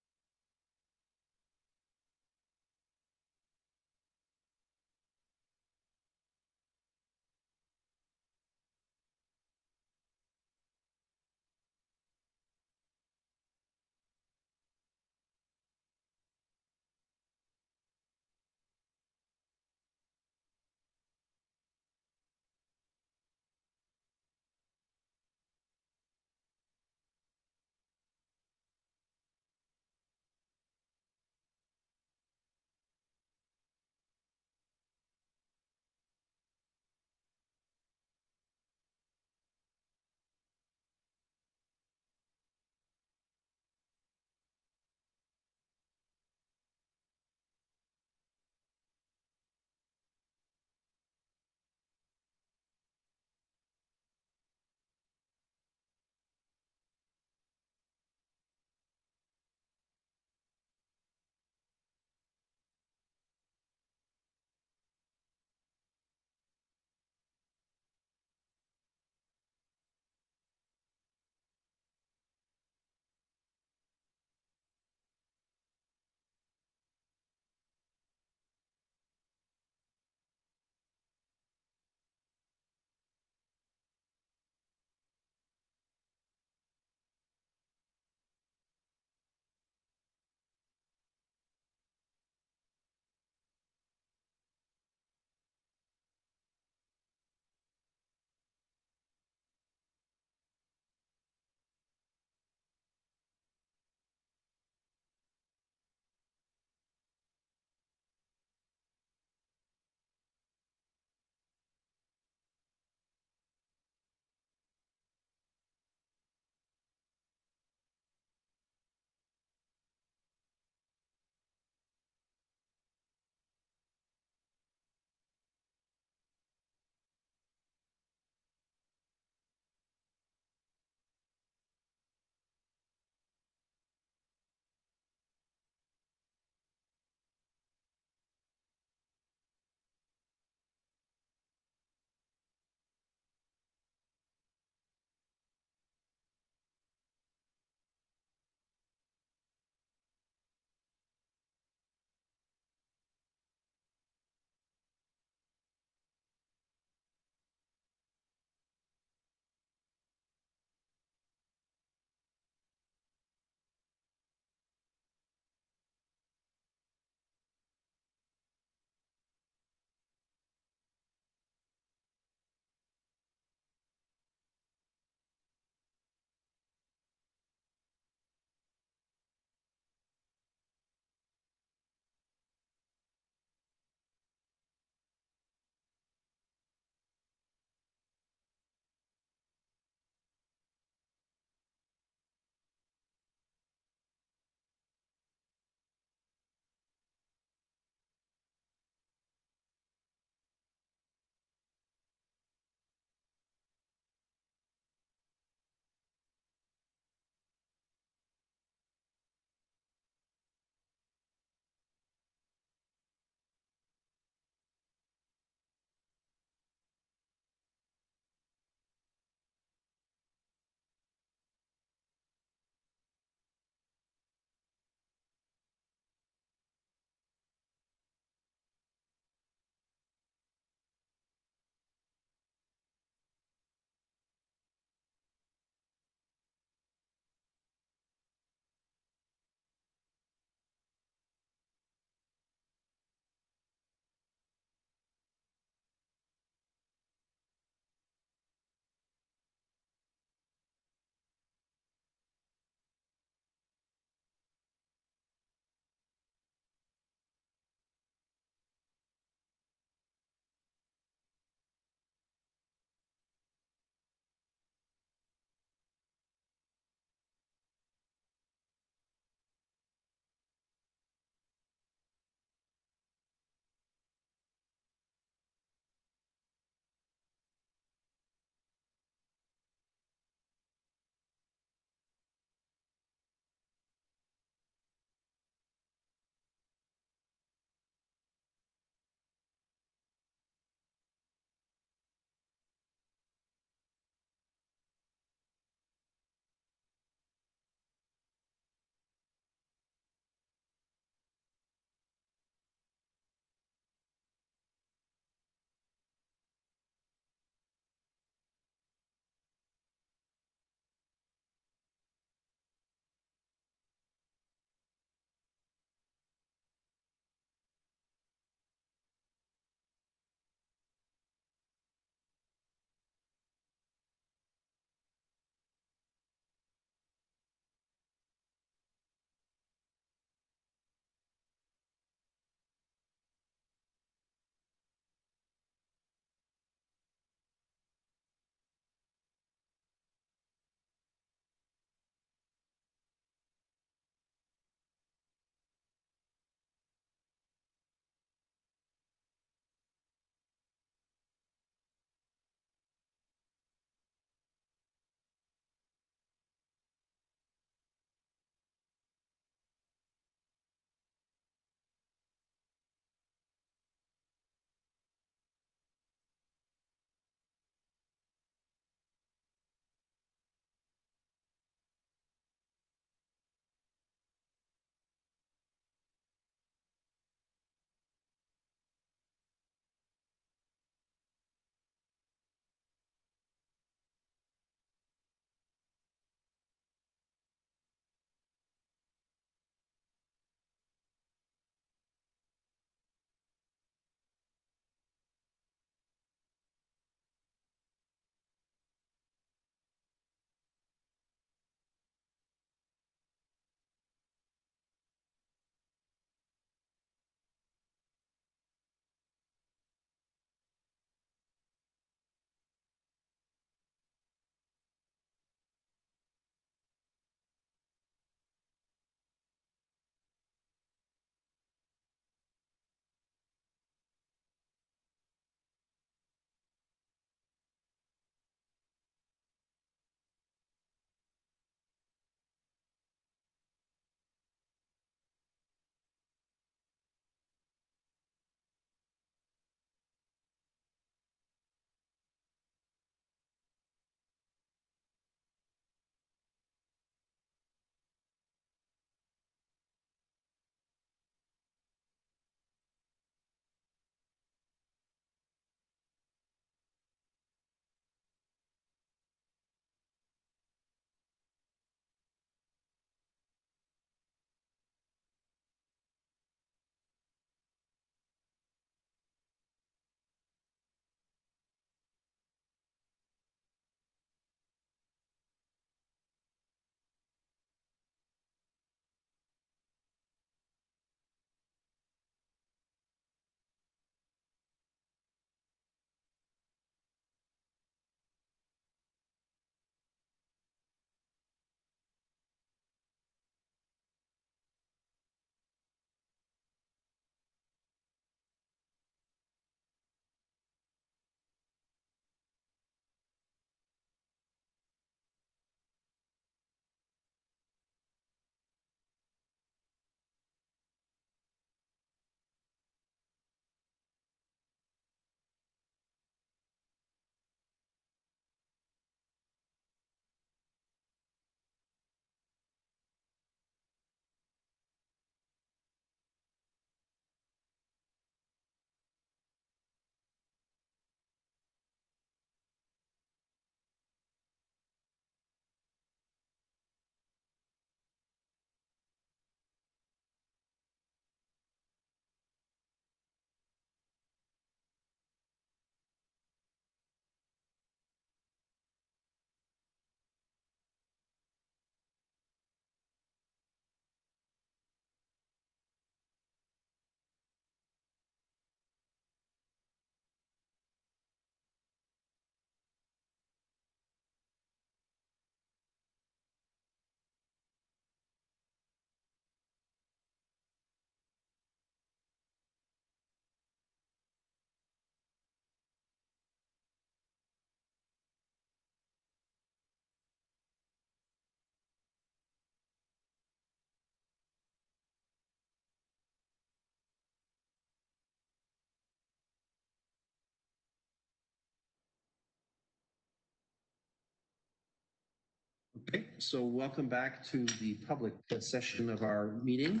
Okay, so welcome back to the public session of our meeting.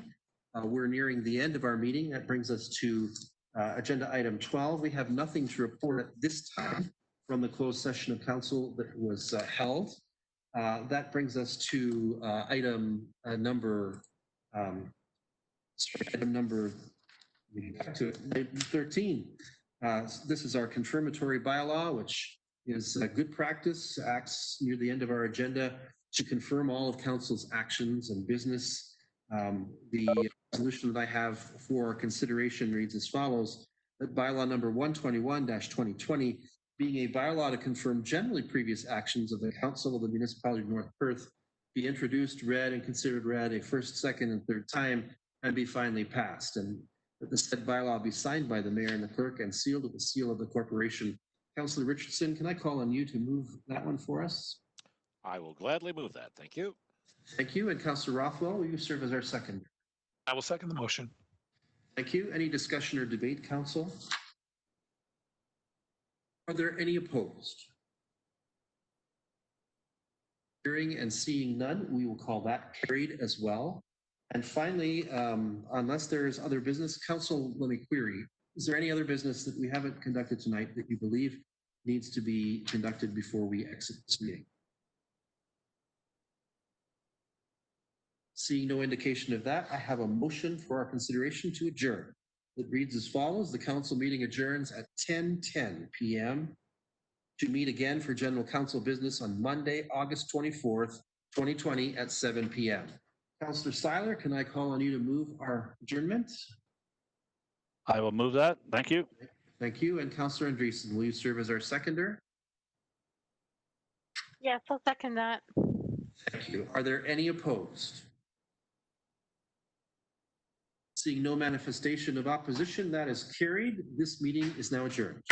We're nearing the end of our meeting. That brings us to agenda item 12. We have nothing to report at this time from the closed session of council that was held. That brings us to item number 13. This is our confirmatory bylaw, which is a good practice, acts near the end of our agenda to confirm all of council's actions and business. The resolution that I have for consideration reads as follows: that bylaw number 121-2020, being a bylaw to confirm generally previous actions of the Council of the Municipality of North Perth, be introduced, read, and considered read a first, second, and third time, and be finally passed. And that the said bylaw be signed by the mayor and the clerk and sealed with the seal of the corporation. Councillor Richardson, can I call on you to move that one for us? I will gladly move that. Thank you. Thank you. And Councillor Rothwell, will you serve as our second? I will second the motion. Thank you. Any discussion or debate, council? Are there any opposed? Hearing and seeing none, we will call that carried as well. And finally, unless there is other business, council, let me query, is there any other business that we haven't conducted tonight that you believe needs to be conducted before we exit this meeting? Seeing no indication of that, I have a motion for our consideration to adjourn. It reads as follows: the council meeting adjourns at 10:10 p.m. to meet again for general council business on Monday, August 24th, 2020 at 7 p.m. Councillor Seiler, can I call on you to move our adjournment? I will move that. Thank you. Thank you. And Councillor Andreessen, will you serve as our seconder? Yes, I'll second that. Thank you. Are there any opposed? Seeing no manifestation of opposition, that is carried. This meeting is now adjourned.